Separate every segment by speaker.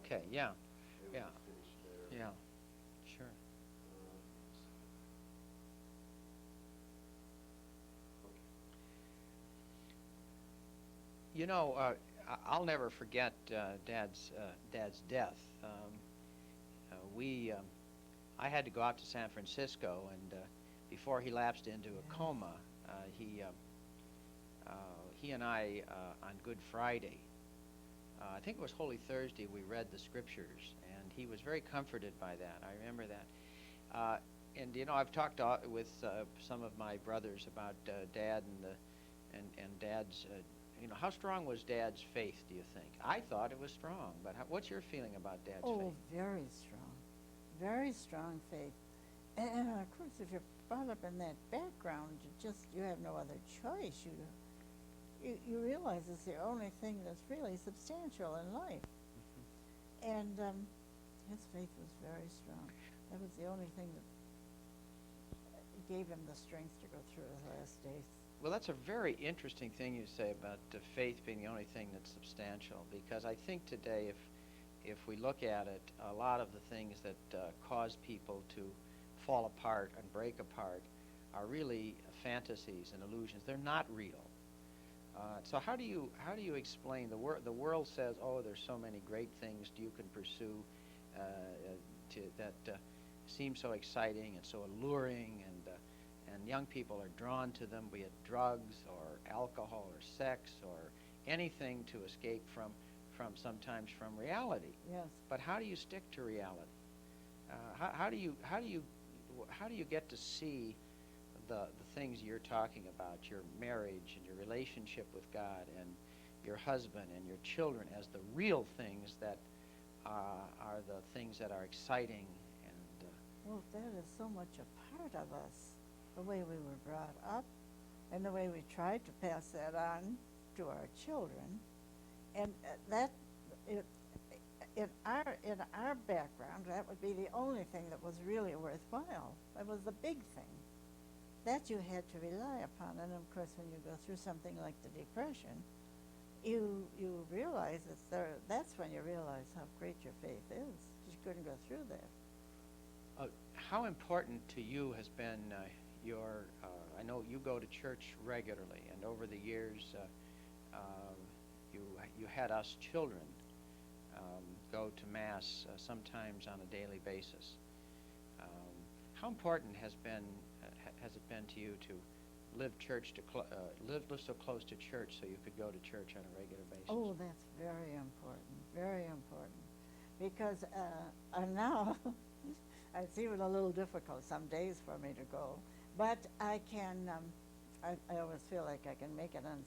Speaker 1: Okay, yeah,
Speaker 2: and
Speaker 1: yeah,
Speaker 2: we finished there.
Speaker 1: yeah, sure.
Speaker 2: Um, okay.
Speaker 1: You know, I'll never forget Dad's death. We I had to go out to San Francisco, and before he lapsed into a
Speaker 3: Yes.
Speaker 1: coma, uh, he uh, he and I on Good Friday, I think it was Holy Thursday, we read the scriptures, and he was very comforted by that. I remember that. And you know, I've talked with some of my brothers about Dad and Dad's. You know, how strong was Dad's faith? Do you think? I thought it was strong, but what's your feeling about Dad's
Speaker 3: Oh,
Speaker 1: faith?
Speaker 3: very strong faith. And of course, if you're brought up in that background, you have no other choice. You realize it's the only thing that's really substantial in life. And his faith was very strong. That was the only thing that gave him the strength to go through his last days.
Speaker 1: Well, that's a very interesting thing you say about faith being the only thing that's substantial, because I think today, if we look at it, a lot of the things that cause people to fall apart and break apart are really fantasies and illusions. They're not real. So how do you explain the world says, oh, there's so many great things you can pursue that seem so exciting and so alluring, and young people are drawn to them, be it drugs or alcohol or sex or anything to escape from sometimes from reality.
Speaker 3: Yes.
Speaker 1: But how do you stick to reality? How do you get to see the things you're talking about, your marriage and your relationship with God and your husband and your children, as the real things that are the things that are exciting and
Speaker 3: Well, that is so much a part of us, the way we were brought up, and the way we tried to pass that on to our children, and that it, in our background, that would be the only thing that was really worthwhile. That was the big thing that you had to rely upon. And of course, when you go through something like the Depression, you realize that's when you realize how great your faith is. You couldn't go through that.
Speaker 1: how important to you has been your I know you go to church regularly, and over the years you had us children go to mass sometimes on a daily basis. How important has it been to you to live live so close to church so you could go to church on a regular basis?
Speaker 3: Oh, that's very important, because now it's even a little difficult some days for me to go, but I can. I always feel like I can make it on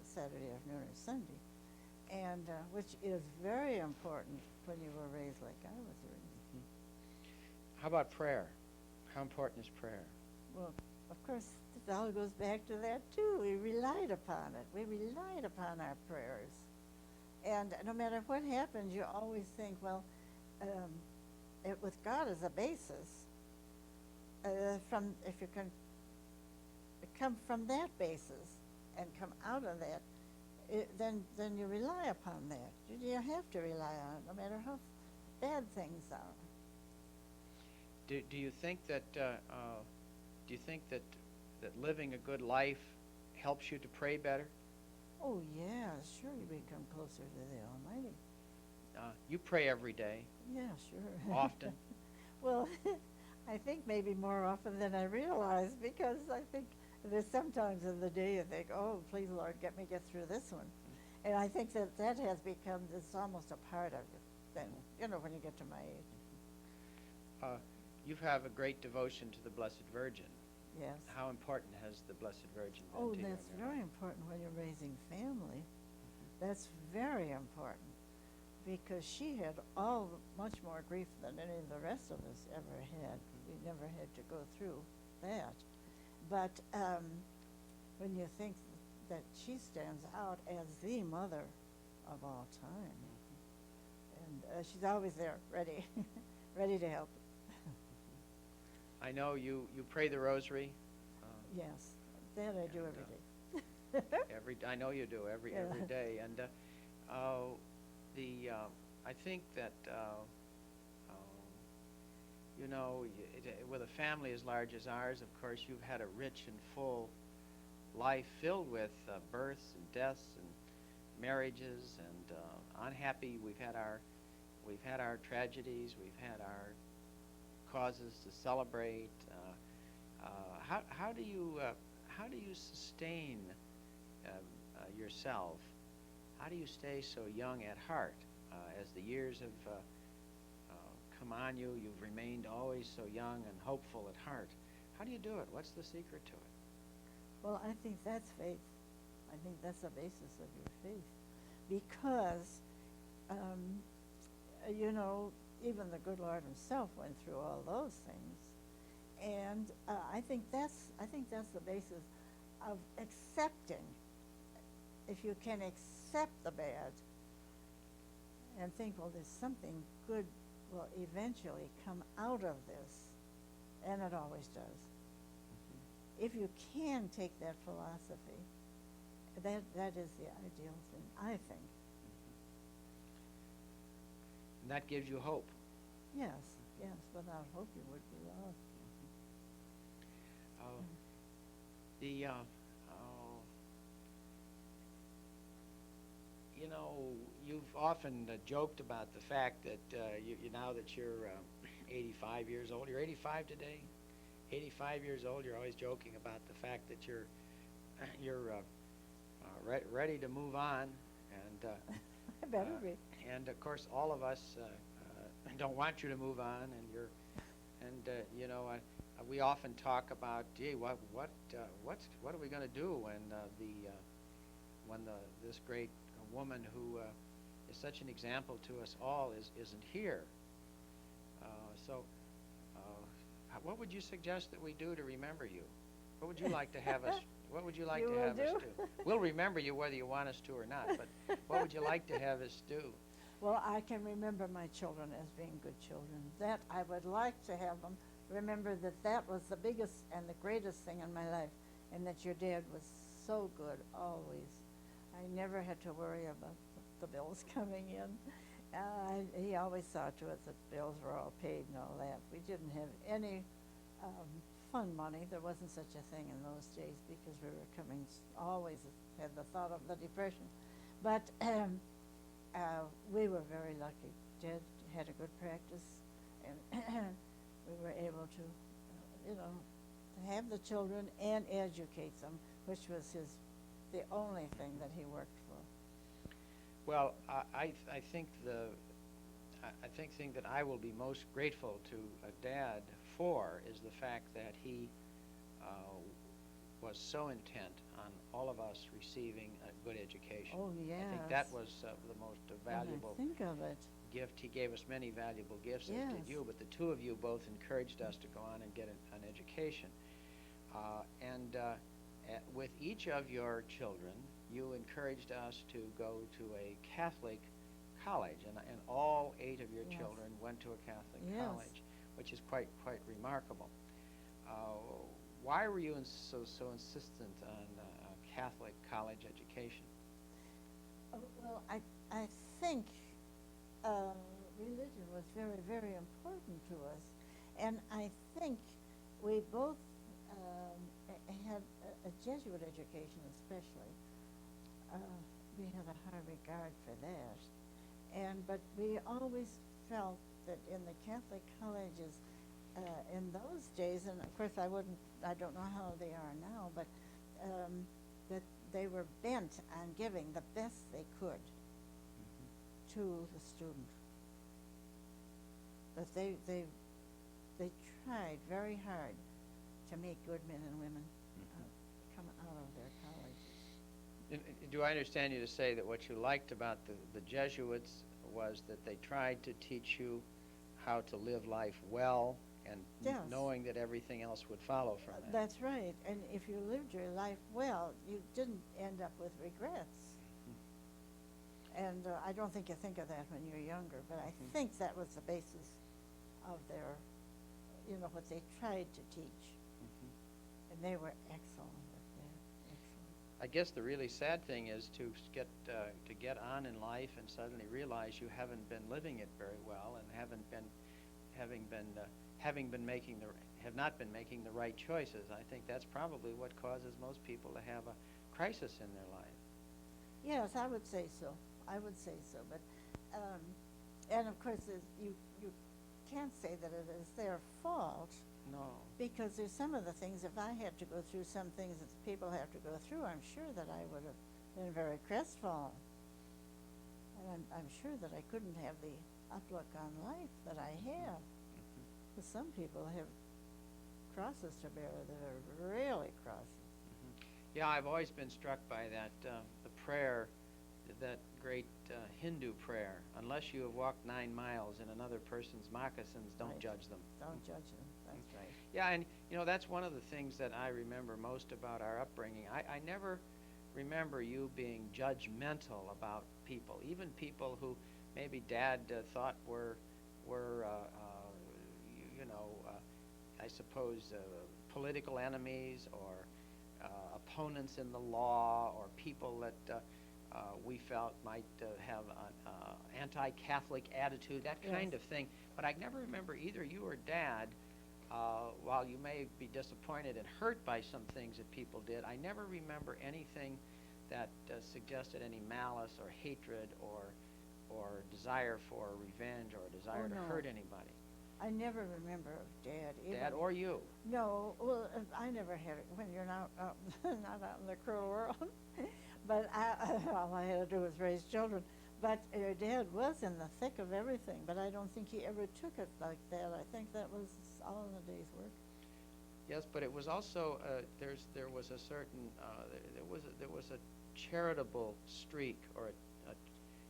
Speaker 3: Saturday afternoon or Sunday, and which is very important when you were raised like I was raised.
Speaker 1: Mhm. How about prayer? How important is prayer?
Speaker 3: Well, of course, it all goes back to that too. We relied upon it. We relied upon our prayers, and no matter what happens, you always think, well, with God as a basis. From if you can come from that basis and come out of that, then you rely upon that. You have to rely on it, no matter how bad things are.
Speaker 1: Do you think that living a good life helps you to pray better?
Speaker 3: Oh yeah, sure. You become closer to the Almighty.
Speaker 1: You pray every day,
Speaker 3: Yeah, sure.
Speaker 1: often.
Speaker 3: Well, I think maybe more often than I realize, because I think there's sometimes in the day you think, oh, please, Lord, get through this one. And I think that has become, it's almost a part of you then, when you get to my age.
Speaker 1: Uh, you have a great devotion to the Blessed Virgin.
Speaker 3: Yes.
Speaker 1: How important has the Blessed Virgin been
Speaker 3: Oh,
Speaker 1: to you?
Speaker 3: that's very important when you're raising family. That's very important, because she had much more grief than any of the rest of us ever had. We never had to go through that. But when you think that she stands out as the mother of all time, and she's always there, ready, ready to help.
Speaker 1: I know you pray the Rosary.
Speaker 3: Yes, that I do
Speaker 1: And,
Speaker 3: every day.
Speaker 1: I know you do every day, and the I think that you know, with a family as large as ours, of course, you've had a rich and full life filled with births and deaths and marriages and unhappy. We've had our tragedies. We've had our causes to celebrate. How do you sustain yourself? How do you stay so young at heart as the years have come on you? You've remained always so young and hopeful at heart. How do you do it? What's the secret to it?
Speaker 3: Well, I think that's faith. I think that's the basis of your faith. Because, you know, even the good Lord himself went through all those things. And I think that's the basis of accepting. If you can accept the bad and think, well, there's something good will eventually come out of this, and it always does. If you can take that philosophy, that is the ideal thing, I think.
Speaker 1: And that gives you hope.
Speaker 3: Yes, yes. Without hope, you would be lost.
Speaker 1: You know, you've often joked about the fact that now that you're 85 years old, you're 85 today. 85 years old, you're always joking about the fact that you're ready to move on, and
Speaker 3: I better be.
Speaker 1: And of course, all of us don't want you to move on, you know, we often talk about, gee, what are we going to do when this great woman who is such an example to us all isn't here? What would you suggest that we do to remember you? What would you like to have us? What would you like to have us do? We'll remember you whether you want us to or not. But what would you like to have us do?
Speaker 3: Well, I can remember my children as being good children. That I would like to have them remember that was the biggest and the greatest thing in my life, and that your dad was so good always. I never had to worry about the bills coming in. He always saw to it that bills were all paid and all that. We didn't have any fun money. There wasn't such a thing in those days because we were always had the thought of the Depression. But we were very lucky. Dad had a good practice, and we were able to, you know, to have the children and educate them, which was the only thing that he worked for.
Speaker 1: Well, I think the thing that I will be most grateful to Dad for is the fact that he was so intent on all of us receiving a good education.
Speaker 3: Oh, yes.
Speaker 1: I think that was the most valuable
Speaker 3: Think of it.
Speaker 1: gift. He gave us many valuable gifts, as
Speaker 3: Yes.
Speaker 1: did you, but the two of you both encouraged us to go on and get an education. With each of your children, you encouraged us to go to a Catholic college, and all 8 of your
Speaker 3: Yes.
Speaker 1: children went to a Catholic
Speaker 3: Yes.
Speaker 1: college, which is quite remarkable. Why were you so insistent on a Catholic college education?
Speaker 3: Well, I think religion was very, very important to us, and I think we both had a Jesuit education, especially. We had a high regard for that, but we always felt that in the Catholic colleges in those days, and of course I don't know how they are now, but that they were bent on giving the best they could to the student. That they tried very hard to make good men and women come out of their colleges.
Speaker 1: Do I understand you to say that what you liked about the Jesuits was that they tried to teach you how to live life well, and
Speaker 3: Yes.
Speaker 1: knowing that everything else would follow from that?
Speaker 3: That's right. And if you lived your life well, you didn't end up with regrets. And I don't think you think of that when you're younger, but I think that was the basis of their, what they tried to teach. And they were excellent at that. Excellent.
Speaker 1: I guess the really sad thing is to get on in life and suddenly realize you haven't been living it very well and having been having been making the have not been making the right choices. I think that's probably what causes most people to have a crisis in their life.
Speaker 3: Yes, I would say so. I would say so. But, and of course, you can't say that it is their fault
Speaker 1: No.
Speaker 3: because there's some of the things, if I had to go through some things that people have to go through, I'm sure that I would have been very crestfallen. And I'm sure that I couldn't have the outlook on life that I have.
Speaker 1: Mhm.
Speaker 3: Because some people have crosses to bear that are really crosses.
Speaker 1: Mhm. Yeah, I've always been struck by that the prayer, that great Hindu prayer. Unless you have walked 9 miles in another person's moccasins, don't
Speaker 3: Right.
Speaker 1: judge them.
Speaker 3: Don't judge them. That's right.
Speaker 1: Yeah, and that's one of the things that I remember most about our upbringing. I never remember you being judgmental about people, even people who maybe Dad thought were I suppose political enemies or opponents in the law or people that we felt might have an anti-Catholic attitude, that kind
Speaker 3: Yes.
Speaker 1: of thing. But I never remember either you or Dad, while you may be disappointed and hurt by some things that people did, I never remember anything that suggested any malice or hatred or desire for revenge or desire to
Speaker 3: no.
Speaker 1: hurt anybody.
Speaker 3: I never remember of Dad.
Speaker 1: Dad or you.
Speaker 3: No, well, I never had it when you're not out, not out in the cruel world. But all I had to do was raise children. But your dad was in the thick of everything, but I don't think he ever took it like that. I think that was all in a day's work.
Speaker 1: Yes, but it was also there was a certain there was a charitable streak or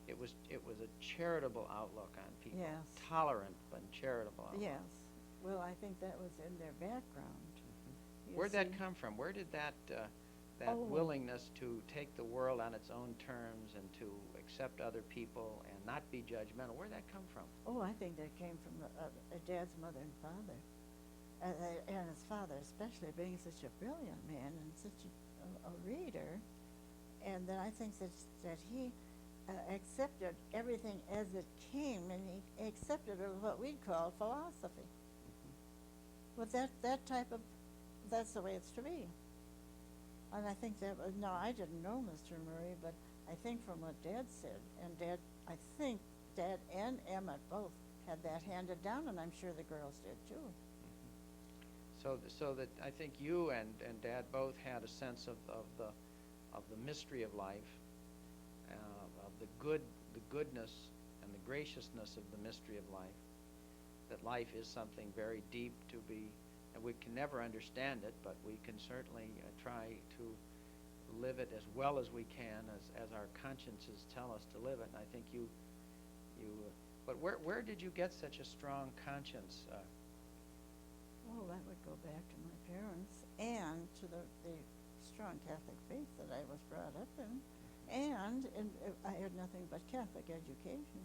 Speaker 1: it was a charitable outlook on people.
Speaker 3: Yes.
Speaker 1: Tolerant but charitable outlook.
Speaker 3: Yes. Well, I think that was in their background. You
Speaker 1: Where'd that
Speaker 3: see.
Speaker 1: come from? Where did that
Speaker 3: Oh.
Speaker 1: willingness to take the world on its own terms and to accept other people and not be judgmental, where'd that come from?
Speaker 3: Oh, I think that came from Dad's mother and father, and his father especially, being such a brilliant man and such a reader, and then I think that he accepted everything as it came, and he accepted what we'd call philosophy. Well, that type of, that's the way it's to be. And I think that was, no, I didn't know Mr. Murray, but I think from what Dad said, and I think Dad and Emmett both had that handed down, and I'm sure the girls did too.
Speaker 1: So that I think you and Dad both had a sense of the mystery of life, of the goodness and the graciousness of the mystery of life. That life is something very deep to be, and we can never understand it, but we can certainly try to live it as well as we can, as our consciences tell us to live it. And I think but where did you get such a strong conscience?
Speaker 3: Well, that would go back to my parents and to the strong Catholic faith that I was brought up in, and I had nothing but Catholic education.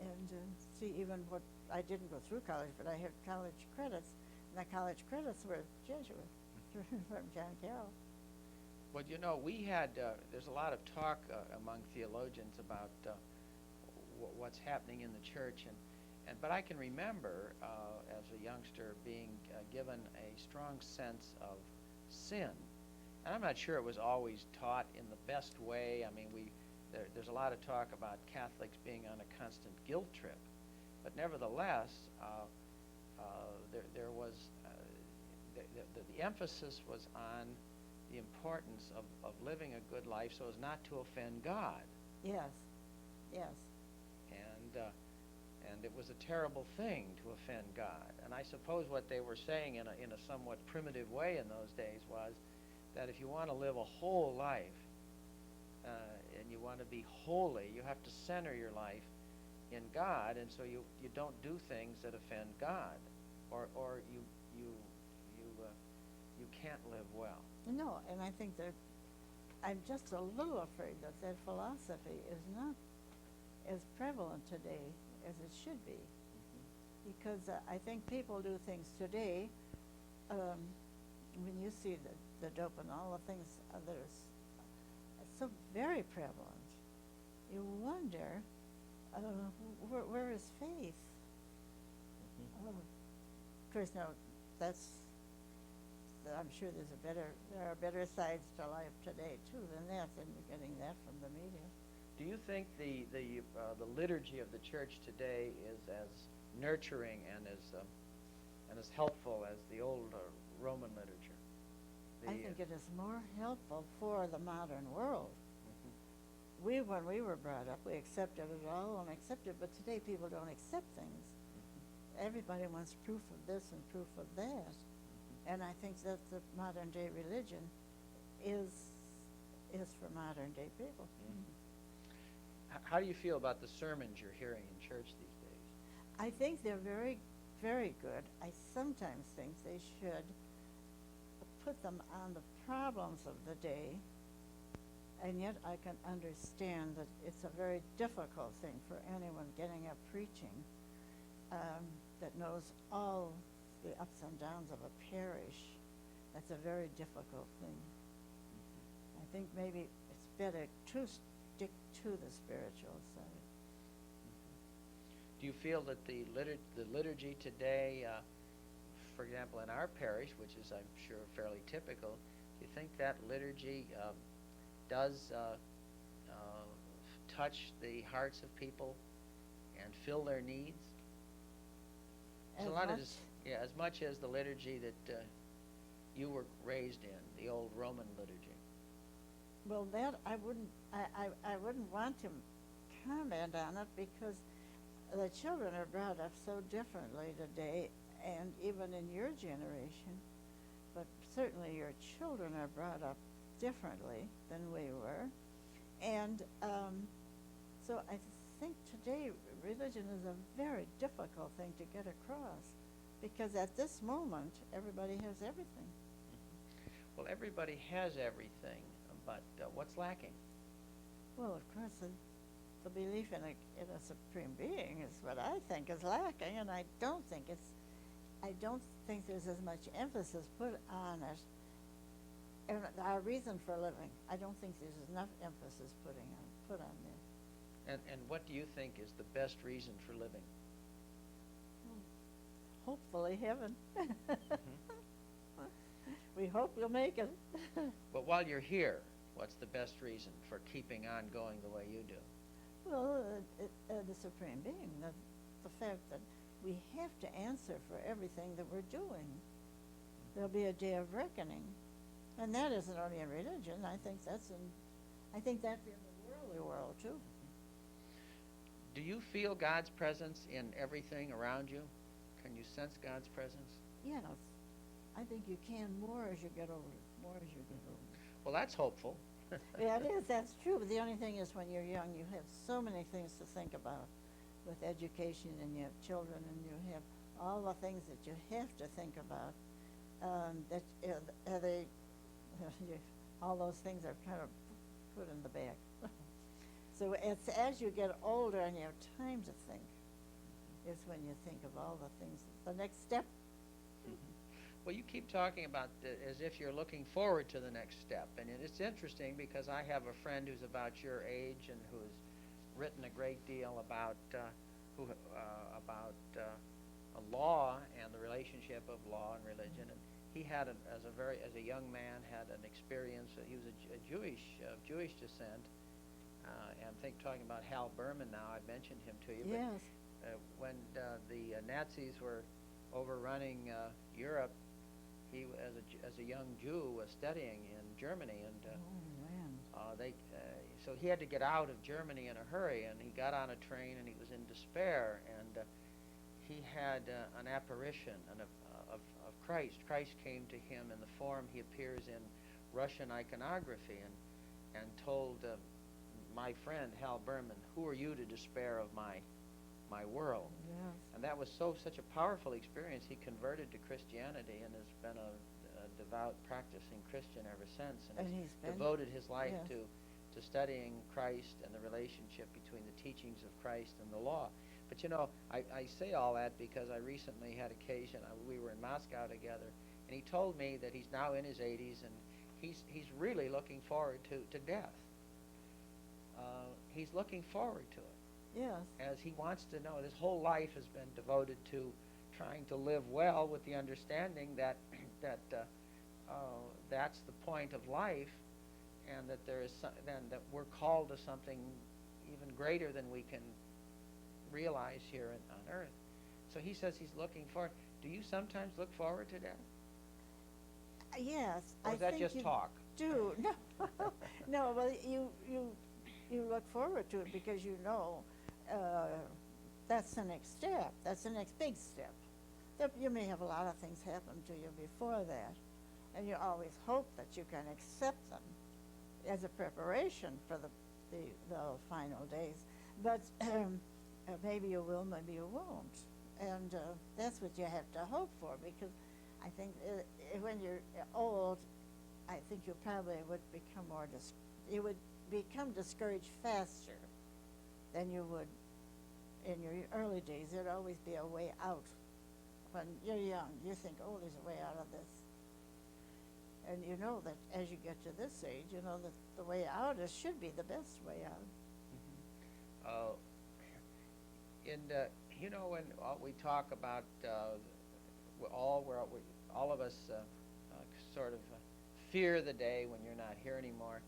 Speaker 3: And see, even what I didn't go through college, but I had college credits, and the college credits were Jesuit from John Carroll.
Speaker 1: Well, we had, there's a lot of talk among theologians about what's happening in the church, but I can remember as a youngster being given a strong sense of sin. And I'm not sure it was always taught in the best way. I mean, there's a lot of talk about Catholics being on a constant guilt trip. But nevertheless, there was, the emphasis was on the importance of living a good life so as not to offend God.
Speaker 3: Yes, yes.
Speaker 1: And it was a terrible thing to offend God. And I suppose what they were saying in a somewhat primitive way in those days was that if you want to live a whole life and you want to be holy, you have to center your life in God, and so you don't do things that offend God, or you can't live well.
Speaker 3: No, and I think that I'm just a little afraid that philosophy is not as prevalent today as it should be, because I think people do things today. When you see the dope and all the things that are so very prevalent. You wonder, where is faith?
Speaker 1: Mm-hmm.
Speaker 3: Of course, now that's. I'm sure there are better sides to life today too than that, and you're getting that from the media.
Speaker 1: Do you think the liturgy of the church today is as nurturing and as helpful as the old Roman literature?
Speaker 3: I think it is more helpful for the modern world. When we were brought up, we accepted it all and accepted, but today people don't accept things. Everybody wants proof of this and proof of that. And I think that the modern day religion is for modern day people.
Speaker 1: How do you feel about the sermons you're hearing in church these days?
Speaker 3: I think they're very, very good. I sometimes think they should put them on the problems of the day, and yet I can understand that it's a very difficult thing for anyone getting up preaching that knows all the ups and downs of a parish. That's a very difficult thing. I think maybe it's better to stick to the spiritual side.
Speaker 1: Do you feel that the liturgy today, for example, in our parish, which is, I'm sure, fairly typical, do you think that liturgy does touch the hearts of people and fill their needs? There's a lot of as much as the liturgy that you were raised in, the old Roman liturgy.
Speaker 3: Well, that I wouldn't want to comment on it because the children are brought up so differently today, and even in your generation, but certainly your children are brought up differently than we were. And so I think today religion is a very difficult thing to get across because at this moment everybody has everything.
Speaker 1: Well, everybody has everything, but what's lacking?
Speaker 3: Well, of course, the belief in a supreme being is what I think is lacking, and I don't think there's as much emphasis put on it. And our reason for living, I don't think there's enough emphasis put on there.
Speaker 1: And what do you think is the best reason for living?
Speaker 3: Hopefully heaven. We hope we'll make it.
Speaker 1: But while you're here, what's the best reason for keeping on going the way you do?
Speaker 3: Well, the supreme being, the fact that we have to answer for everything that we're doing. There'll be a day of reckoning, and that isn't only in religion. I think that's in the worldly world too.
Speaker 1: Do you feel God's presence in everything around you? Can you sense God's presence?
Speaker 3: Yes, I think you can more as you get older.
Speaker 1: Well, that's hopeful.
Speaker 3: Yeah, it is. That's true. But the only thing is, when you're young, you have so many things to think about, with education, and you have children, and you have all the things that you have to think about. All those things are kind of put in the back. So it's as you get older and you have time to think, is when you think of all the things. The next step.
Speaker 1: Well, you keep talking about as if you're looking forward to the next step, and it's interesting because I have a friend who's about your age and who's written a great deal about law and the relationship of law and religion. And he had, as a young man, had an experience. He was a Jewish descent. I'm talking about Hal Berman now. I've mentioned him to you.
Speaker 3: Yes.
Speaker 1: But, when the Nazis were overrunning Europe, he, as a young Jew, was studying in Germany, and so he had to get out of Germany in a hurry, and he got on a train, and he was in despair, and he had an apparition of Christ. Christ came to him in the form he appears in Russian iconography, and told my friend Hal Berman, "Who are you to despair of my world?"
Speaker 3: Yes.
Speaker 1: And that was such a powerful experience. He converted to Christianity and has been a devout, practicing Christian ever since, and he's devoted his life to studying Christ and the relationship between the teachings of Christ and the law. But I say all that because I recently had occasion. We were in Moscow together, and he told me that he's now in his 80s, and he's really looking forward to death. He's looking forward to it,
Speaker 3: Yes.
Speaker 1: as he wants to know. His whole life has been devoted to trying to live well, with the understanding that that's the point of life, and that then that we're called to something even greater than we can realize here on earth. So he says he's looking forward. Do you sometimes look forward to death?
Speaker 3: Yes,
Speaker 1: Or
Speaker 3: I
Speaker 1: is that
Speaker 3: think
Speaker 1: just
Speaker 3: you
Speaker 1: talk?
Speaker 3: do. No, no. Well, you look forward to it because you know that's the next step. That's the next big step. You may have a lot of things happen to you before that, and you always hope that you can accept them as a preparation for the final days. But maybe you will, maybe you won't, and that's what you have to hope for. Because I think when you're old, I think you probably would become you would become discouraged faster than you would in your early days. There'd always be a way out. When you're young, you think, oh, there's a way out of this. And you know that as you get to this age, you know that the way out should be the best way out.
Speaker 1: You know, when we talk about all of us sort of fear the day when you're not here anymore.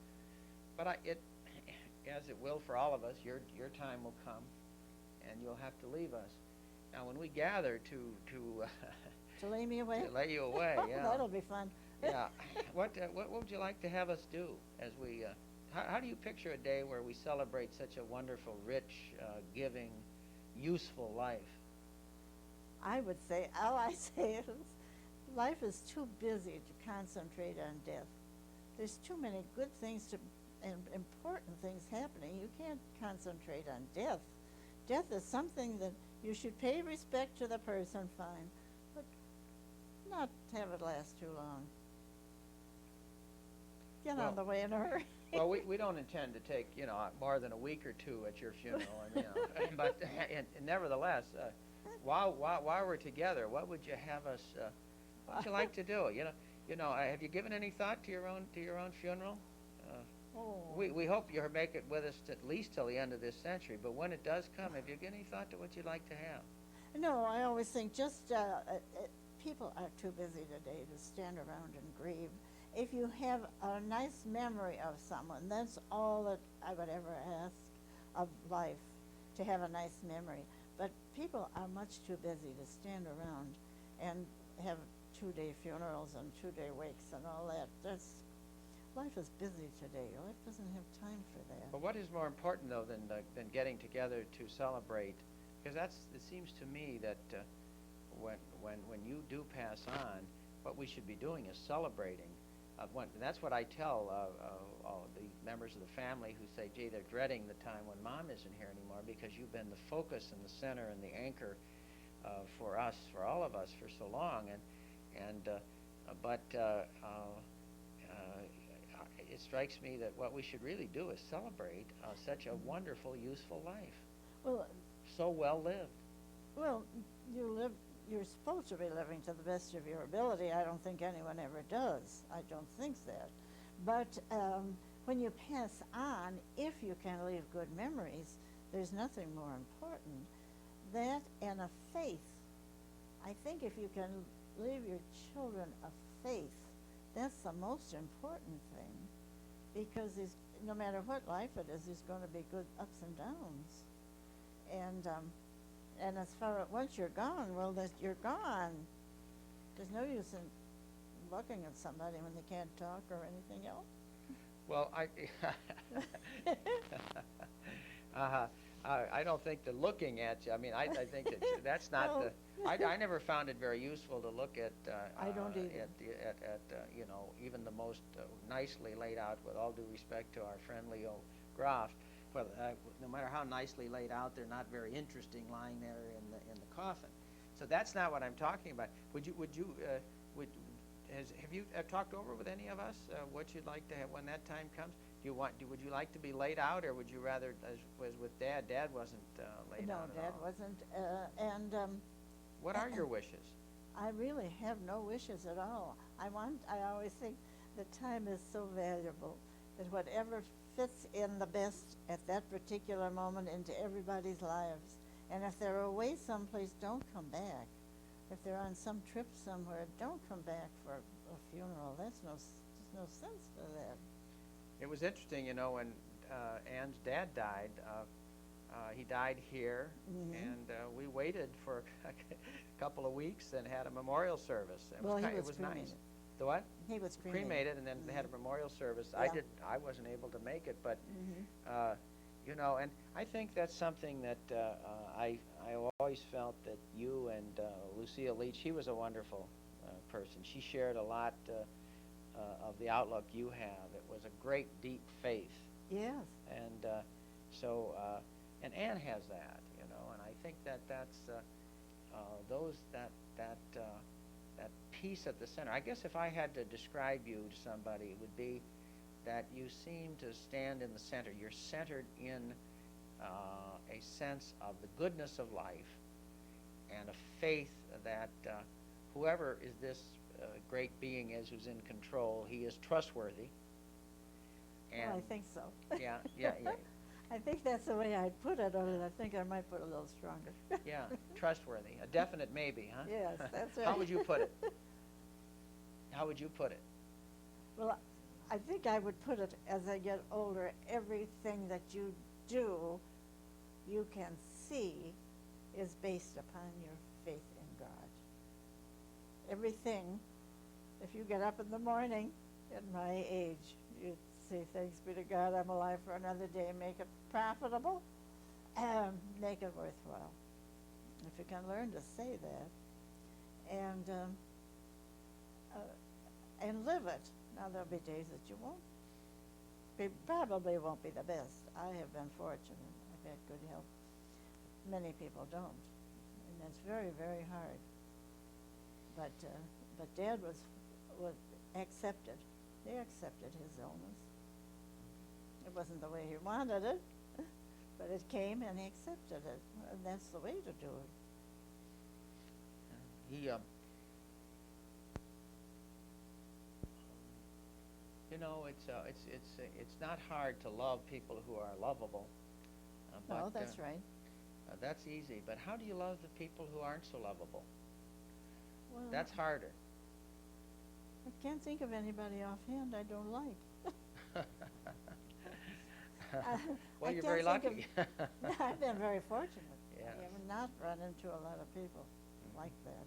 Speaker 1: But as it will for all of us, your time will come, and you'll have to leave us. Now, when we gather
Speaker 3: To lay me away?
Speaker 1: to lay you away, yeah,
Speaker 3: That'll be fun.
Speaker 1: yeah. What would you like to have us do as we? How do you picture a day where we celebrate such a wonderful, rich, giving, useful life?
Speaker 3: I would say, all I say is, life is too busy to concentrate on death. There's too many good things and important things happening. You can't concentrate on death. Death is something that you should pay respect to the person, fine, but not have it last too long. Get on the way in a hurry.
Speaker 1: Well, we don't intend to take more than a week or two at your funeral, but nevertheless, while we're together, what would you have us? What would you like to do? Have you given any thought to your own funeral? We hope you'll make it with us at least till the end of this century. But when it does come, have you given any thought to what you'd like to have?
Speaker 3: No, I always think people are too busy today to stand around and grieve. If you have a nice memory of someone, that's all that I would ever ask of life, to have a nice memory. But people are much too busy to stand around and have 2-day funerals and 2-day wakes and all that. Life is busy today. Life doesn't have time for that.
Speaker 1: But what is more important, though, than getting together to celebrate? Because it seems to me that when you do pass on, what we should be doing is celebrating. And that's what I tell all the members of the family who say, gee, they're dreading the time when Mom isn't here anymore, because you've been the focus and the center and the anchor for us, for all of us, for so long. But it strikes me that what we should really do is celebrate such a wonderful, useful life.
Speaker 3: Well,
Speaker 1: so well lived.
Speaker 3: Well, you're supposed to be living to the best of your ability. I don't think anyone ever does. I don't think that. But when you pass on, if you can leave good memories, there's nothing more important. That and a faith. I think if you can leave your children a faith, that's the most important thing. Because no matter what life it is, there's going to be good ups and downs. And as far as once you're gone, well, you're gone. There's no use in looking at somebody when they can't talk or anything else.
Speaker 1: Well, I don't think that looking at you. I mean, I think that's not
Speaker 3: Well,
Speaker 1: I never found it very useful to look at.
Speaker 3: I don't either.
Speaker 1: At even the most nicely laid out, with all due respect to our friend Leo Groff. Well, no matter how nicely laid out, they're not very interesting lying there in the coffin. So that's not what I'm talking about. Have you talked over with any of us what you'd like to have when that time comes? Would you like to be laid out, or would you rather, as was with Dad? Dad wasn't laid out at
Speaker 3: No, Dad
Speaker 1: all.
Speaker 3: wasn't.
Speaker 1: What are your wishes?
Speaker 3: I really have no wishes at all. I always think The time is so valuable that whatever fits in the best at that particular moment into everybody's lives. And if they're away someplace, don't come back. If they're on some trip somewhere, don't come back for a funeral. There's no sense for that.
Speaker 1: It was interesting, when Ann's dad died. He died here,
Speaker 3: Mhm.
Speaker 1: and we waited for a couple of weeks and had a memorial service.
Speaker 3: Well, he
Speaker 1: It
Speaker 3: was
Speaker 1: was nice.
Speaker 3: cremated.
Speaker 1: The what?
Speaker 3: He was cremated.
Speaker 1: Cremated, and then they had a
Speaker 3: Mhm.
Speaker 1: memorial service.
Speaker 3: Yeah.
Speaker 1: I wasn't able to make it, but
Speaker 3: Mhm.
Speaker 1: and I think that's something that I always felt that you and Lucille Leach. She was a wonderful person. She shared a lot of the outlook you have. It was a great, deep faith,
Speaker 3: Yes.
Speaker 1: and and Anne has that, and I think that's that peace at the center. I guess if I had to describe you to somebody, it would be that you seem to stand in the center. You're centered in a sense of the goodness of life and a faith that whoever is this great being is who's in control, he is trustworthy. And
Speaker 3: Well, I think so.
Speaker 1: yeah.
Speaker 3: I think that's the way I'd put it, although I think I might put it a little stronger.
Speaker 1: Yeah, trustworthy. A definite maybe, huh?
Speaker 3: Yes, that's right.
Speaker 1: How would you put it? How would you put it?
Speaker 3: Well, I think I would put it as I get older, everything that you do, you can see is based upon your faith in God. Everything, if you get up in the morning at my age, you say, thanks be to God, I'm alive for another day, make it profitable, and make it worthwhile. If you can learn to say that, and live it. Now there'll be days that you probably won't be the best. I have been fortunate. I've had good health. Many people don't, and that's very, very hard. But Dad was accepted. They accepted his illness. It wasn't the way he wanted it, but it came and he accepted it, and that's the way to do it.
Speaker 1: He, it's not hard to love people who are lovable.
Speaker 3: No, that's right.
Speaker 1: That's easy. But how do you love the people who aren't so lovable?
Speaker 3: Well,
Speaker 1: That's harder.
Speaker 3: I can't think of anybody offhand I don't like.
Speaker 1: Well,
Speaker 3: I
Speaker 1: you're
Speaker 3: can't
Speaker 1: very
Speaker 3: think
Speaker 1: lucky.
Speaker 3: I've been very fortunate.
Speaker 1: Yes.
Speaker 3: I have not run into a lot of people like that.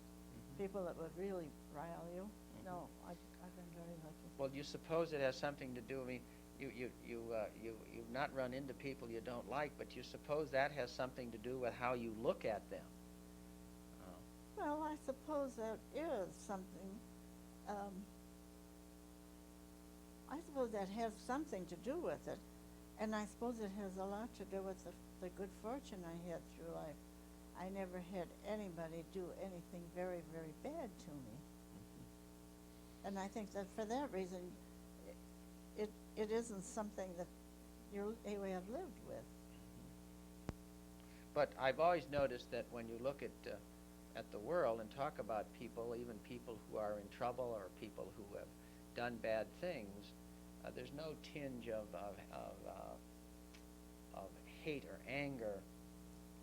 Speaker 3: People that would really rile you. No, I've been very lucky.
Speaker 1: Well, do you suppose it has something to do? I mean, you've not run into people you don't like, but you suppose that has something to do with how you look at them.
Speaker 3: Well, I suppose that is something. I suppose that has something to do with it, and I suppose it has a lot to do with the good fortune I had through life. I never had anybody do anything very, very bad to me. And I think that for that reason, it isn't something that you have lived with.
Speaker 1: But I've always noticed that when you look at the world and talk about people, even people who are in trouble or people who have done bad things, there's no tinge of hate or anger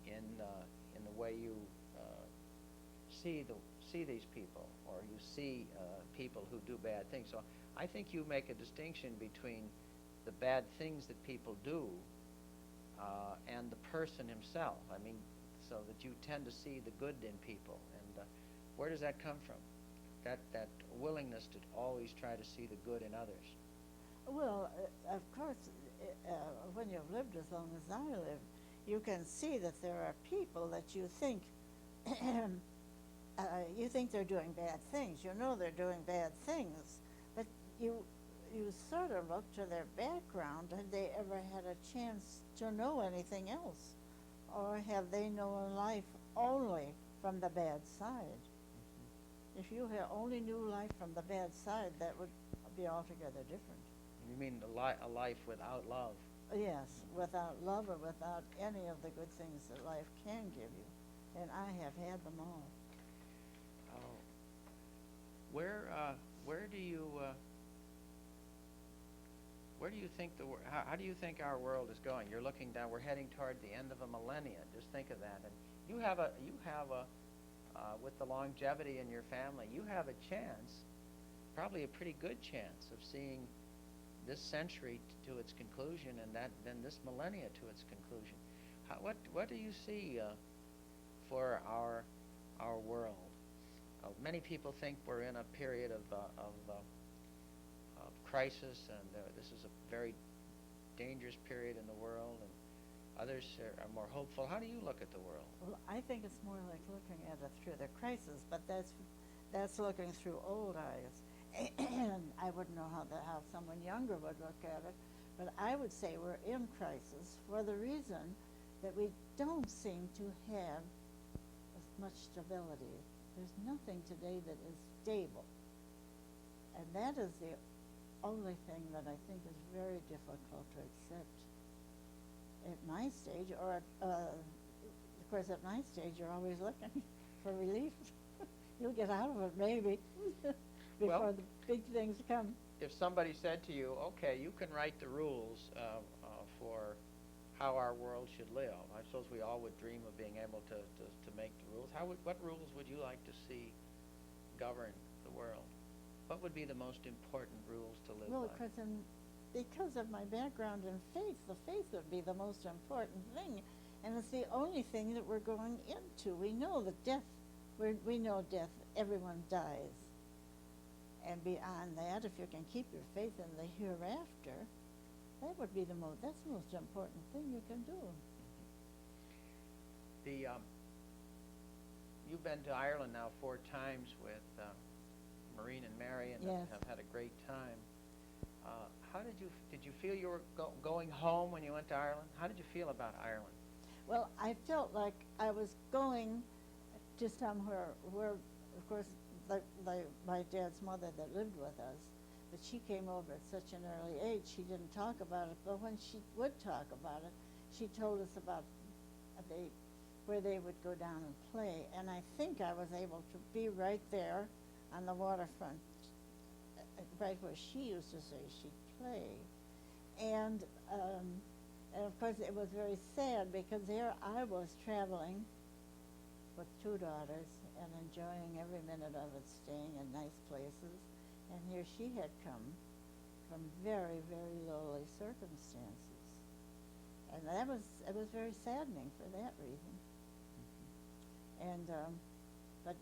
Speaker 1: in the way you see these people, or you see people who do bad things. So I think you make a distinction between the bad things that people do and the person himself. I mean, so that you tend to see the good in people. And where does that come from? That willingness to always try to see the good in others.
Speaker 3: Well, of course, when you've lived as long as I lived, you can see that there are people that you think they're doing bad things. You know they're doing bad things, but you sort of look to their background. Have they ever had a chance to know anything else? Or have they known life only from the bad side? If you had only knew life from the bad side, that would be altogether different.
Speaker 1: You mean a life without love?
Speaker 3: Yes, without love or without any of the good things that life can give you. And I have had them all.
Speaker 1: Oh. Where do you Where do you think how do you think our world is going? You're looking down. We're heading toward the end of a millennia. Just think of that. And you have a with the longevity in your family, you have a chance, probably a pretty good chance, of seeing this century to its conclusion, and then this millennia to its conclusion. What do you see for our world? Many people think we're in a period of crisis, and this is a very dangerous period in the world, and others are more hopeful. How do you look at the world?
Speaker 3: Well, I think it's more like looking at it through the crisis, but that's looking through old eyes. And I wouldn't know how someone younger would look at it, but I would say we're in crisis for the reason that we don't seem to have as much stability. There's nothing today that is stable, and that is the only thing that I think is very difficult to accept at my stage, or of course at my stage you're always looking for relief. You'll get out of it maybe before the big things come.
Speaker 1: If somebody said to you, okay, you can write the rules for how our world should live, I suppose we all would dream of being able to make the rules. What rules would you like to see govern the world? What would be the most important rules to live
Speaker 3: Well,
Speaker 1: by?
Speaker 3: because of my background in faith, the faith would be the most important thing, and it's the only thing that we're going into. We know that death, we know death, everyone dies. And beyond that, if you can keep your faith in the hereafter, that would be that's the most important thing you can do.
Speaker 1: You've been to Ireland now 4 times with Maureen and Mary, and
Speaker 3: Yes.
Speaker 1: have had a great time. How did you feel you were going home when you went to Ireland? How did you feel about Ireland?
Speaker 3: Well, I felt like I was going to somewhere where, of course, my dad's mother that lived with us, but she came over at such an early age, she didn't talk about it, but when she would talk about it, she told us about where they would go down and play, and I think I was able to be right there on the waterfront, right where she used to say she'd play. And of course it was very sad because there I was traveling with 2 daughters and enjoying every minute of it, staying in nice places, and here she had come from very, very lowly circumstances, and it was very saddening for that reason. And but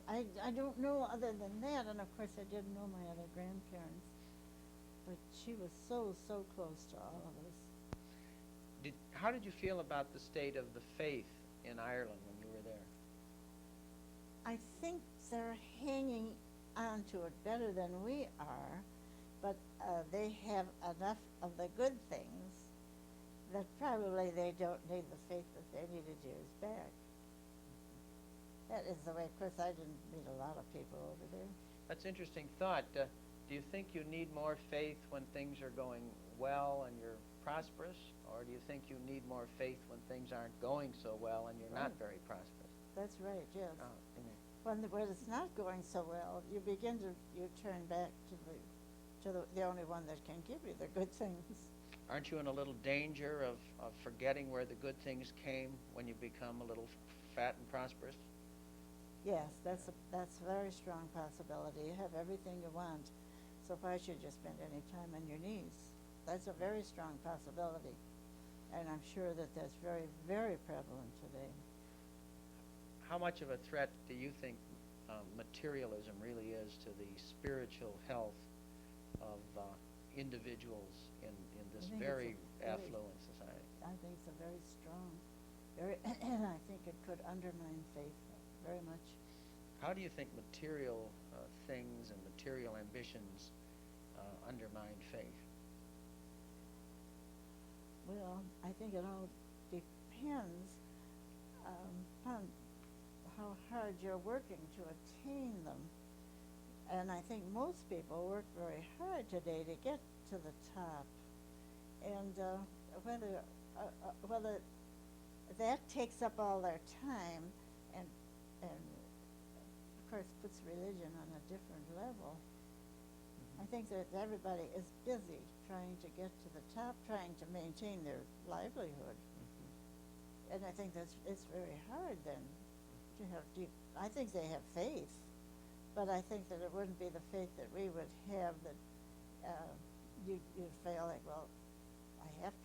Speaker 3: I don't know other than that, and of course I didn't know my other grandparents, but she was so close to all of us.
Speaker 1: How did you feel about the state of the faith in Ireland when you were there?
Speaker 3: I think they're hanging on to it better than we are, but they have enough of the good things that probably they don't need the faith that they needed years back. That is the way. Of course, I didn't meet a lot of people over there.
Speaker 1: That's an interesting thought. Do you think you need more faith when things are going well and you're prosperous, or do you think you need more faith when things aren't going so well and you're not very prosperous?
Speaker 3: That's right. Yes.
Speaker 1: Mm-hmm.
Speaker 3: When it's not going so well, you turn back to the only one that can give you the good things.
Speaker 1: Aren't you in a little danger of forgetting where the good things came when you become a little fat and prosperous?
Speaker 3: Yes, that's a very strong possibility. You have everything you want, so why should you spend any time on your knees? That's a very strong possibility, and I'm sure that that's very, very prevalent today.
Speaker 1: How much of a threat do you think materialism really is to the spiritual health of individuals in this very affluent society?
Speaker 3: I think it's a very strong, and I think it could undermine faith very much.
Speaker 1: How do you think material things and material ambitions undermine faith?
Speaker 3: Well, I think it all depends on how hard you're working to attain them. And I think most people work very hard today to get to the top. And whether that takes up all their time, and of course, puts religion on a different level. I think that everybody is busy trying to get to the top, trying to maintain their livelihood. And I think it's very hard then to have deep, I think they have faith, but I think that it wouldn't be the faith that we would have that you'd feel like, well, I have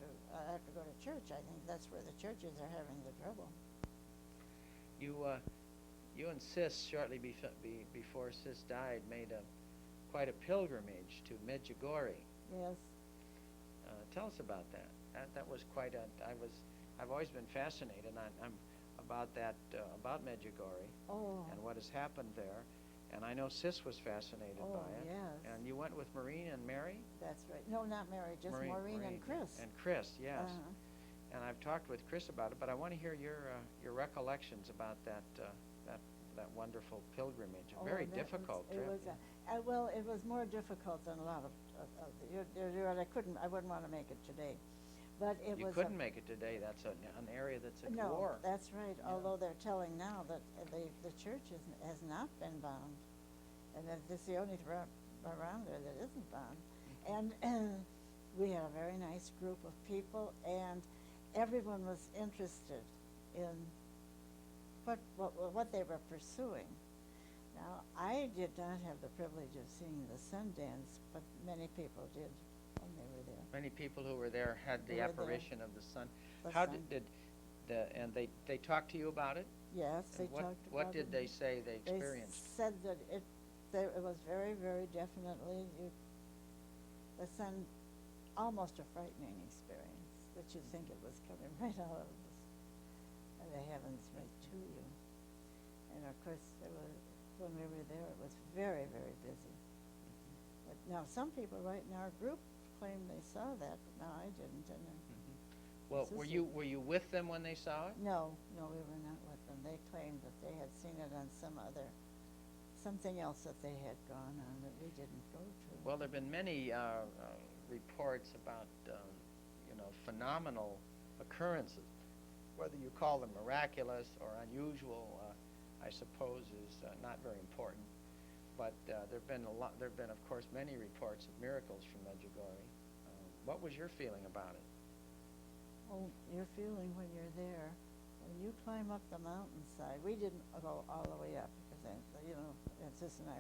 Speaker 3: to go to church. I think that's where the churches are having the trouble.
Speaker 1: You and Sis, shortly before Sis died, made quite a pilgrimage to Medjugorje.
Speaker 3: Yes.
Speaker 1: Tell us about that. That was quite a. I've always been fascinated about that, about Medjugorje and what has happened there. And I know Sis was fascinated by it.
Speaker 3: Yes.
Speaker 1: And you went with Maureen and Mary?
Speaker 3: That's right. No, not Mary, just Maureen and Chris.
Speaker 1: And Chris, yes. And I've talked with Chris about it, but I want to hear your recollections about that wonderful pilgrimage. A very difficult trip.
Speaker 3: Well, it was more difficult than a lot of I wouldn't want to make it today. But it
Speaker 1: you
Speaker 3: was
Speaker 1: couldn't make it today. That's an area that's at war.
Speaker 3: No, that's right.
Speaker 1: Yeah.
Speaker 3: Although they're telling now that the church has not been bombed, and that it's the only around there that isn't bombed. And we had a very nice group of people, and everyone was interested in what they were pursuing. Now, I did not have the privilege of seeing the Sundance, but many people did when they were there.
Speaker 1: Many people who were there had the apparition of the sun. And they talked to you about it?
Speaker 3: Yes, they talked about it.
Speaker 1: What did they say they experienced?
Speaker 3: They said that it was very, very definitely the sun, almost a frightening experience, that you think it was coming right out of the heavens right to you. And of course, when we were there, it was very, very busy. But now, some people right in our group claim they saw that, but no, I didn't.
Speaker 1: Well, were you with them when they saw it?
Speaker 3: No, we were not with them. They claimed that they had seen it on something else that they had gone on that we didn't go to.
Speaker 1: Well, there have been many reports about phenomenal occurrences. Whether you call them miraculous or unusual, I suppose, is not very important. But there've been, of course, many reports of miracles from Medjugorje. What was your feeling about it?
Speaker 3: Oh, your feeling when you're there, when you climb up the mountainside. We didn't go all the way up because, and Sis and I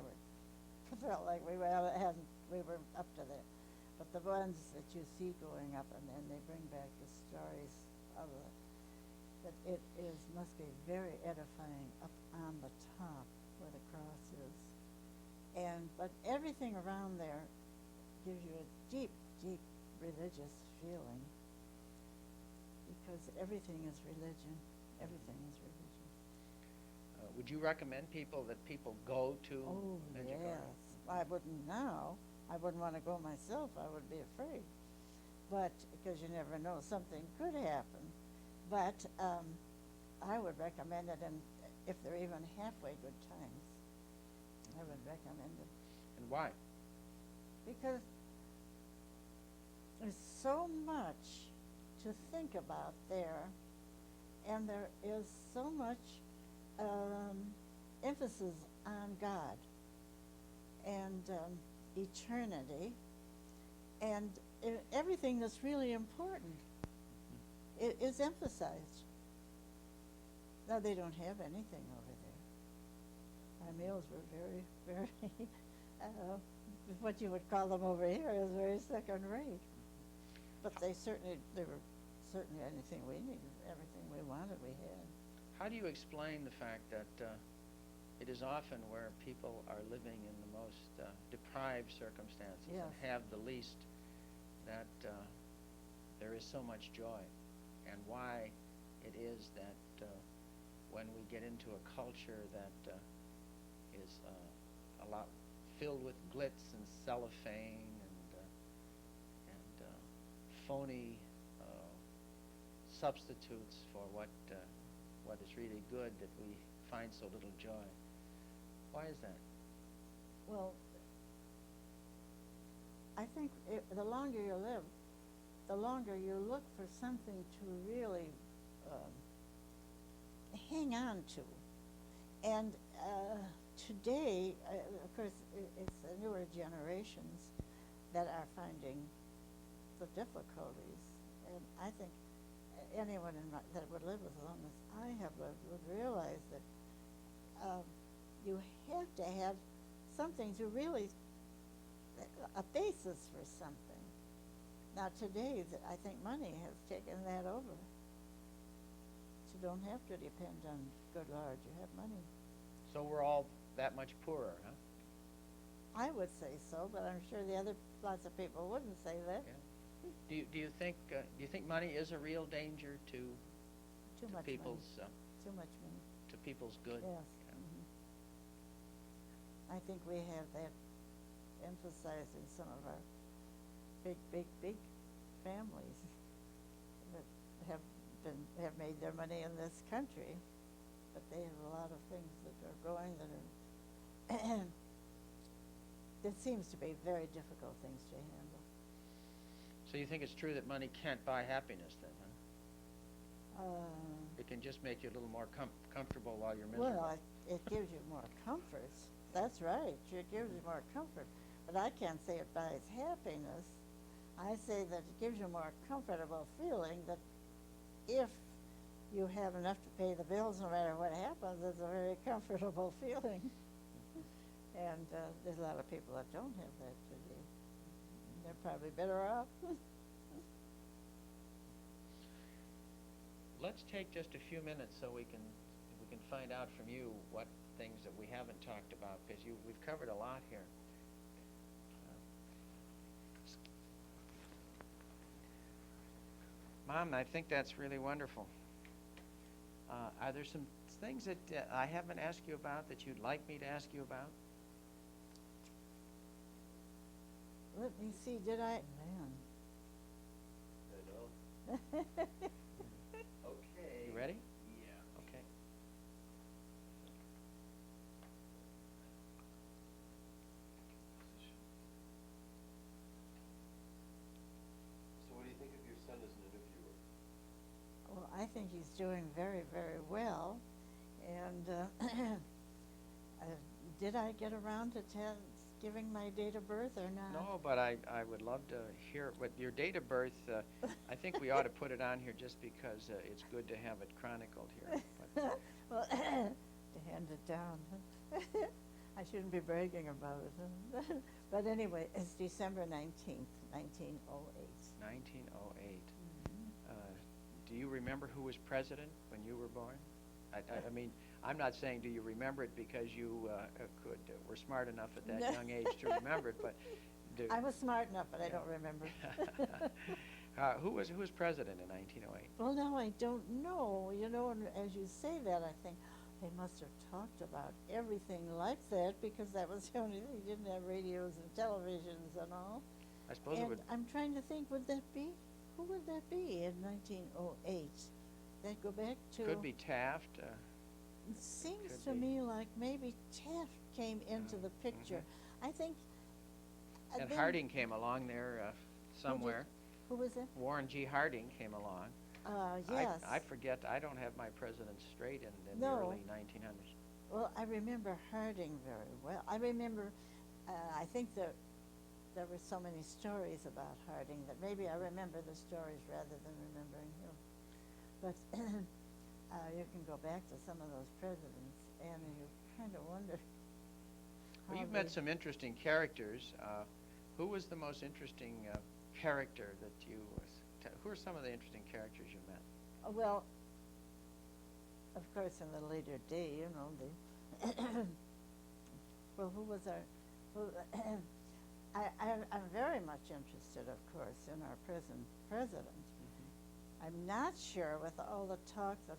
Speaker 3: felt like we were up to there. But the ones that you see going up, and then they bring back the stories of that it must be very edifying up on the top where the cross is. But everything around there gives you a deep, deep religious feeling, because everything is religion. Everything is religion.
Speaker 1: Would you recommend that people go to Medjugorje?
Speaker 3: Yes. I wouldn't now. I wouldn't want to go myself. I would be afraid. But because you never know, something could happen. But I would recommend it, and if they're even halfway good times, I would recommend it.
Speaker 1: And why?
Speaker 3: Because there's so much to think about there, and there is so much emphasis on God and eternity, and everything that's really important is emphasized. Now, they don't have anything over there. Our meals were very, very, what you would call them over here is very second rate. But they were certainly anything we needed, everything we wanted, we had.
Speaker 1: How do you explain the fact that it is often where people are living in the most deprived circumstances and have the least that there is so much joy, and why it is that when we get into a culture that is a lot filled with glitz and cellophane and phony substitutes for what is really good, that we find so little joy. Why is that?
Speaker 3: Well, I think the longer you live, the longer you look for something to really hang on to. And today, of course, it's the newer generations that are finding the difficulties. And I think anyone that would live as long as I have lived would realize that you have to have something to really, a basis for something. Now today, I think money has taken that over. You don't have to depend on, good Lord, you have money.
Speaker 1: So we're all that much poorer, huh?
Speaker 3: I would say so, but I'm sure the other lots of people wouldn't say that.
Speaker 1: Yeah. Do you think money is a real danger to
Speaker 3: Too much
Speaker 1: people's
Speaker 3: money. Too much money.
Speaker 1: to people's good?
Speaker 3: Yes.
Speaker 1: Yeah.
Speaker 3: I think we have that emphasized in some of our big families that have made their money in this country, but they have a lot of things that are going that are that seems to be very difficult things to handle.
Speaker 1: So you think it's true that money can't buy happiness then, huh? It can just make you a little more comfortable while you're miserable.
Speaker 3: Well, it gives you more comforts. That's right. It gives you more comfort. But I can't say it buys happiness. I say that it gives you a more comfortable feeling that if you have enough to pay the bills no matter what happens, it's a very comfortable feeling. And there's a lot of people that don't have that today. They're probably better off.
Speaker 1: Let's take just a few minutes so we can find out from you what things that we haven't talked about, because we've covered a lot here. Mom, I think that's really wonderful. Are there some things that I haven't asked you about that you'd like me to ask you about?
Speaker 3: Let me see, did I? Man.
Speaker 2: I know. Okay.
Speaker 1: You ready?
Speaker 2: Yeah.
Speaker 1: Okay.
Speaker 2: So what do you think of your son as an interviewer?
Speaker 3: Well, I think he's doing very, very well. And did I get around to giving my date of birth or not?
Speaker 1: No, but I would love to hear what your date of birth. I think we ought to put it on here just because it's good to have it chronicled here. But
Speaker 3: Well, to hand it down. I shouldn't be bragging about it. But anyway, it's December 19th, 1908.
Speaker 1: 1908. Do you remember who was president when you were born? I mean, I'm not saying do you remember it because you were smart enough at that young age to remember it, but
Speaker 3: I was smart enough, but I don't remember.
Speaker 1: Who was president in 1908?
Speaker 3: Well, now I don't know. You know, and as you say that, I think they must have talked about everything like that because that was the only thing. You didn't have radios and televisions and all.
Speaker 1: I suppose
Speaker 3: and
Speaker 1: it would.
Speaker 3: I'm trying to think, would that be? Who would that be in 1908? That go back to.
Speaker 1: Could be Taft.
Speaker 3: It seems
Speaker 1: could
Speaker 3: to
Speaker 1: be.
Speaker 3: me like maybe Taft came into the picture. I think.
Speaker 1: And
Speaker 3: then-
Speaker 1: Harding came along there somewhere.
Speaker 3: Who was it?
Speaker 1: Warren G. Harding came along.
Speaker 3: Yes.
Speaker 1: I forget. I don't have my presidents straight in the
Speaker 3: No.
Speaker 1: early 1900s.
Speaker 3: Well, I remember Harding very well. I remember, I think that there were so many stories about Harding that maybe I remember the stories rather than remembering him. But you can go back to some of those presidents, and you kind of wonder.
Speaker 1: Well, you've met some interesting characters. Who was the most interesting character that you? Who are some of the interesting characters you met?
Speaker 3: Well, of course, in the later day, you know, well, who was our? I'm very much interested, of course, in our present president. I'm not sure with all the talk that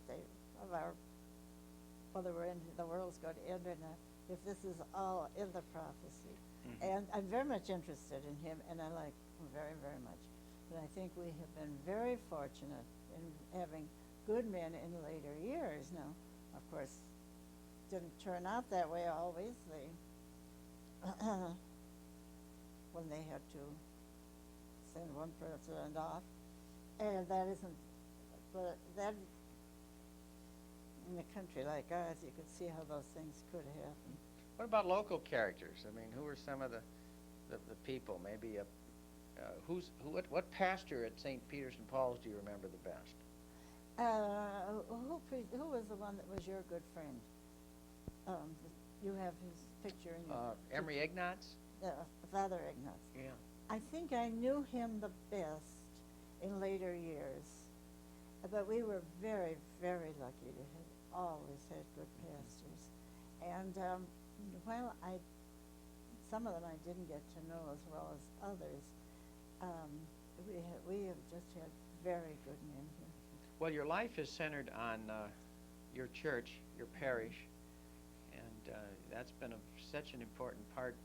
Speaker 3: whether the world's going to end or not, if this is all in the prophecy. And I'm very much interested in him, and I like him very, very much. But I think we have been very fortunate in having good men in later years. Now, of course, didn't turn out that way always. When they had to send one president off, and that isn't. But that, in a country like ours, you could see how those things could happen.
Speaker 1: What about local characters? I mean, who are some of the people? Maybe what pastor at St. Peter's and Paul's do you remember the best?
Speaker 3: Who was the one that was your good friend? You have his picture in your...
Speaker 1: Emery Ignatz?
Speaker 3: Father Ignatz.
Speaker 1: Yeah.
Speaker 3: I think I knew him the best in later years, but we were very, very lucky to have always had good pastors. And while some of them I didn't get to know as well as others, we have just had very good men here.
Speaker 1: Well, your life is centered on your church, your parish, and that's been such an important part.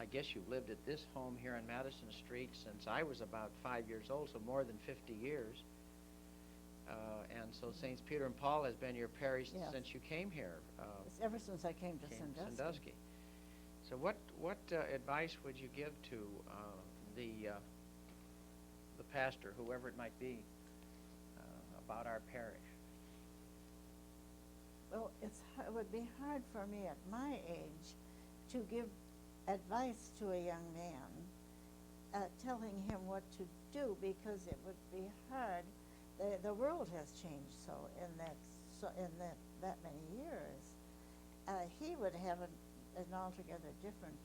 Speaker 1: I guess you've lived at this home here on Madison Street since I was about 5 years old, so more than 50 years. And so St. Peter and Paul has been your parish
Speaker 3: Yes.
Speaker 1: since you came here.
Speaker 3: It's ever since I came to Sandusky.
Speaker 1: So what advice would you give to the pastor, whoever it might be, about our parish?
Speaker 3: Well, it would be hard for me at my age to give advice to a young man, telling him what to do, because it would be hard. The world has changed in that many years. He would have an altogether different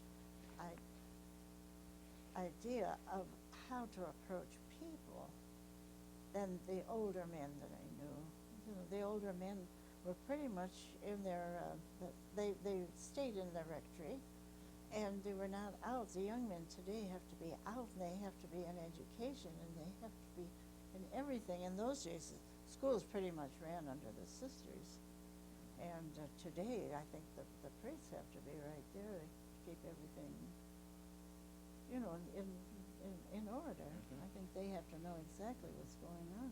Speaker 3: idea of how to approach people than the older men that I knew. You know, the older men were pretty much in their, they stayed in the rectory, and they were not out. The young men today have to be out, and they have to be in education, and they have to be in everything. In those days, schools pretty much ran under the sisters. And today, I think the priests have to be right there to keep everything, you know, in order.
Speaker 1: Mm-hmm.
Speaker 3: I think they have to know exactly what's going on.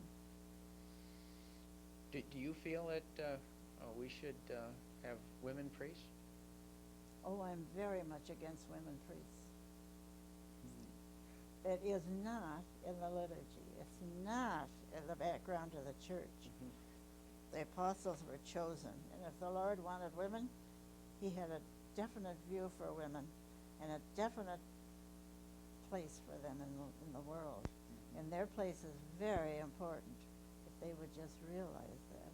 Speaker 1: Do you feel that we should have women priests?
Speaker 3: Oh, I'm very much against women priests. It is not in the liturgy. It's not in the background of the church.
Speaker 1: Mm-hmm.
Speaker 3: The apostles were chosen, and if the Lord wanted women, he had a definite view for women and a definite place for them in the world.
Speaker 1: Mm-hmm.
Speaker 3: And their place is very important, if they would just realize that.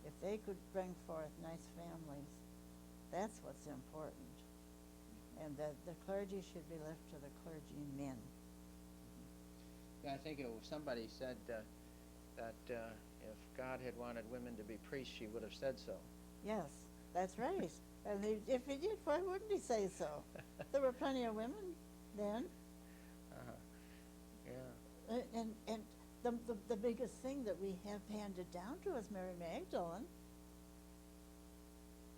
Speaker 3: If they could bring forth nice families, that's what's important. And that the clergy should be left to the clergymen.
Speaker 1: Yeah, I think somebody said that if God had wanted women to be priests, she would have said so.
Speaker 3: Yes, that's right. And if he did, why wouldn't he say so? There were plenty of women then.
Speaker 1: Yeah.
Speaker 3: And the biggest thing that we have handed down to us, Mary Magdalene,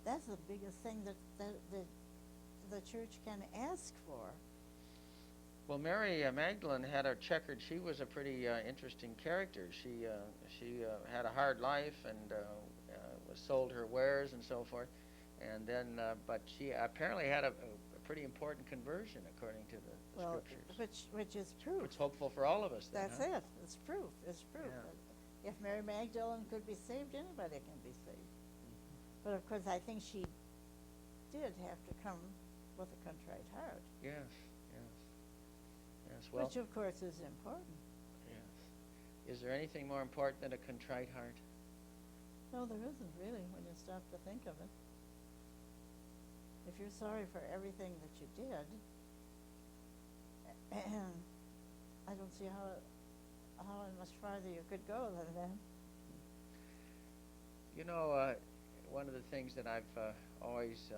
Speaker 3: that's the biggest thing that the church can ask for.
Speaker 1: Well, Mary Magdalene had a checkered. She was a pretty interesting character. She had a hard life and was sold her wares and so forth, and then but she apparently had a pretty important conversion according to the scriptures.
Speaker 3: Which is proof.
Speaker 1: It's hopeful for all of us. Then,
Speaker 3: That's it. It's proof. It's proof.
Speaker 1: Yeah.
Speaker 3: If Mary Magdalene could be saved, anybody can be saved.
Speaker 1: Mm-hmm.
Speaker 3: But of course, I think she did have to come with a contrite heart.
Speaker 1: Yes. Well,
Speaker 3: Which, of course, is important.
Speaker 1: yes. Is there anything more important than a contrite heart?
Speaker 3: No, there isn't really when you stop to think of it. If you're sorry for everything that you did, and I don't see how much farther you could go than that.
Speaker 1: You know, one of the things that I've always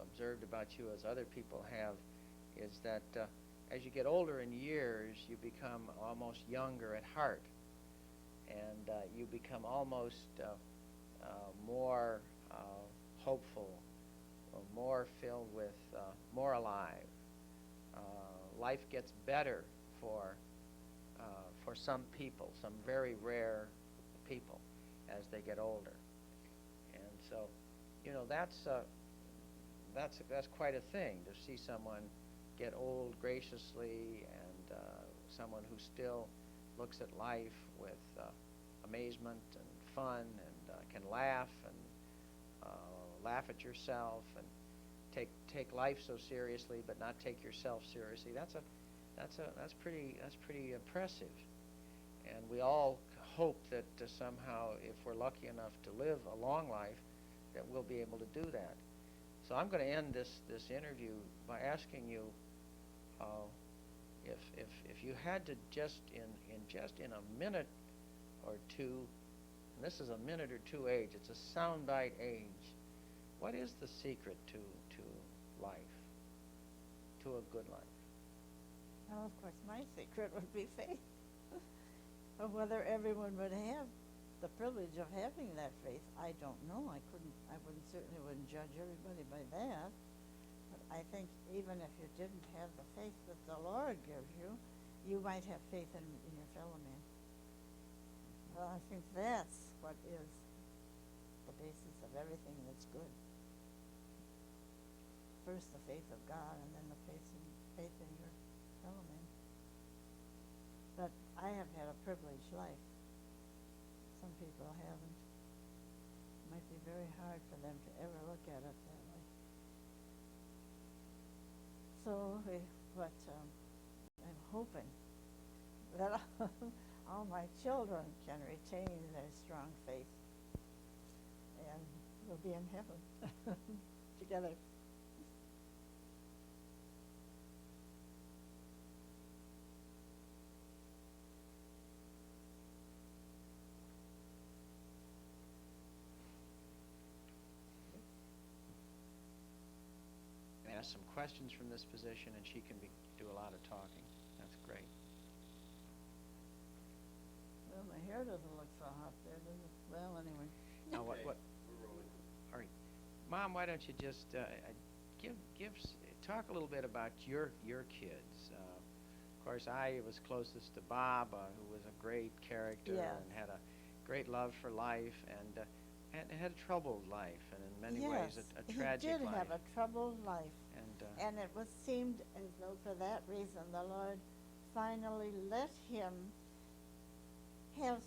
Speaker 1: observed about you, as other people have, is that as you get older in years, you become almost younger at heart, and you become almost more hopeful, or more filled with, more alive. Life gets better for some people, some very rare people, as they get older, and so, you know, that's quite a thing to see someone get old graciously, and someone who still looks at life with amazement and fun, and can laugh and laugh at yourself and take life so seriously, but not take yourself seriously. That's pretty impressive. And we all hope that somehow, if we're lucky enough to live a long life, that we'll be able to do that. So I'm going to end this interview by asking you, if you had to just in a minute or two, and this is a minute or two age, it's a soundbite age, what is the secret to life, to a good life?
Speaker 3: Well, of course, my secret would be faith. But whether everyone would have the privilege of having that faith, I don't know. I certainly wouldn't judge everybody by that. But I think even if you didn't have the faith that the Lord gives you, you might have faith in your fellow man. Well, I think that's what is the basis of everything that's good. First, the faith of God, and then the faith in your fellow man. But I have had a privileged life. Some people haven't. It might be very hard for them to ever look at it that way. So, I'm hoping that all my children can retain their strong faith, and we'll be in heaven together.
Speaker 1: Ask some questions from this position, and she can do a lot of talking. That's great.
Speaker 3: Well, my hair doesn't look so hot there, does it? Well, anyway.
Speaker 1: Now, what?
Speaker 2: We're rolling.
Speaker 1: All right, Mom. Why don't you just talk a little bit about your kids? Of course, I was closest to Bob, who was a great character
Speaker 3: Yes.
Speaker 1: and had a great love for life, and had a troubled life, and in many ways a tragic life.
Speaker 3: He did have a troubled life.
Speaker 1: And
Speaker 3: And it seemed as though for that reason the Lord finally let him have,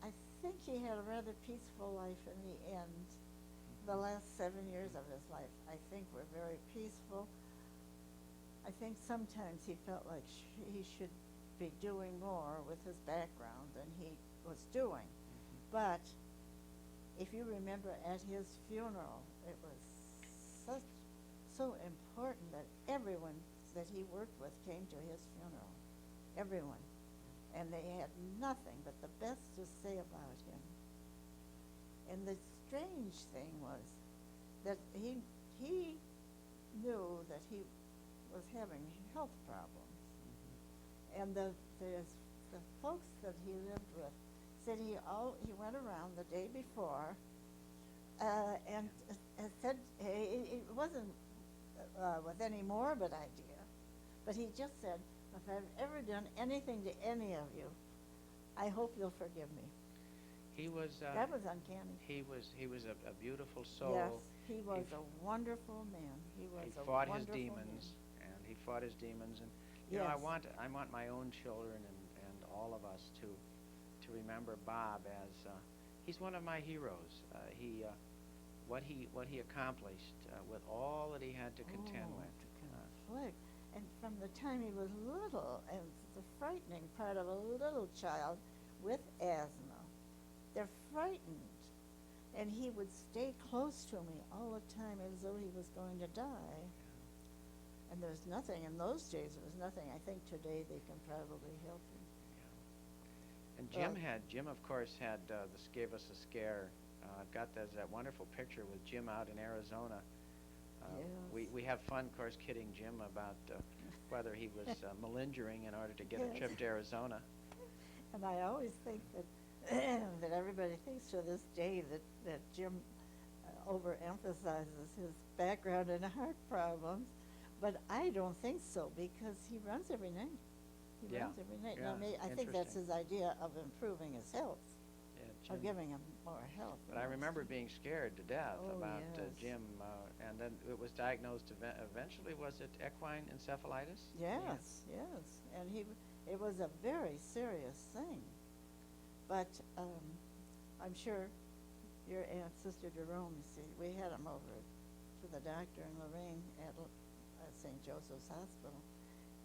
Speaker 3: I think he had a rather peaceful life in the end. The last 7 years of his life, I think, were very peaceful. I think sometimes he felt like he should be doing more with his background than he was doing. But if you remember at his funeral, it was so important that everyone that he worked with came to his funeral. Everyone. And they had nothing but the best to say about him. And the strange thing was that he knew that he was having health problems. And the folks that he lived with said he went around the day before and said it wasn't with any morbid idea, but he just said, if I've ever done anything to any of you, I hope you'll forgive me.
Speaker 1: he was.
Speaker 3: That was uncanny.
Speaker 1: He was a beautiful soul.
Speaker 3: Yes, he was a wonderful man. He
Speaker 1: fought his
Speaker 3: wonderful
Speaker 1: demons,
Speaker 3: man.
Speaker 1: and he fought his demons, and you know,
Speaker 3: Yes.
Speaker 1: I want my own children and all of us to remember Bob as he's one of my heroes. What he accomplished with all that he had to contend with.
Speaker 3: To conflict. And from the time he was little, and the frightening part of a little child with asthma, they're frightened. And he would stay close to me all the time as though he was going to die. And there was nothing, in those days there was nothing. I think today they can probably help him.
Speaker 1: And Jim of course gave us a scare. I've got that wonderful picture with Jim out in Arizona.
Speaker 3: Yes.
Speaker 1: We have fun, of course, kidding Jim about whether he was malingering in order to get a
Speaker 3: Yes.
Speaker 1: trip to Arizona.
Speaker 3: And I always think that that everybody thinks to this day that Jim overemphasizes his background in heart problems, but I don't think so, because he runs every night. He
Speaker 1: Yeah.
Speaker 3: runs every night.
Speaker 1: Yeah.
Speaker 3: Now, I think that's
Speaker 1: Interesting.
Speaker 3: his idea of improving his health,
Speaker 1: Yeah,
Speaker 3: of giving him more health.
Speaker 1: But I remember being scared to death
Speaker 3: Oh,
Speaker 1: about
Speaker 3: yes.
Speaker 1: Jim, and then it was diagnosed eventually. Was it equine encephalitis?
Speaker 3: Yes, yes, and it was a very serious thing. But I'm sure your aunt, Sister Jerome, you see, we had him over to the doctor in Lorraine at St. Joseph's Hospital,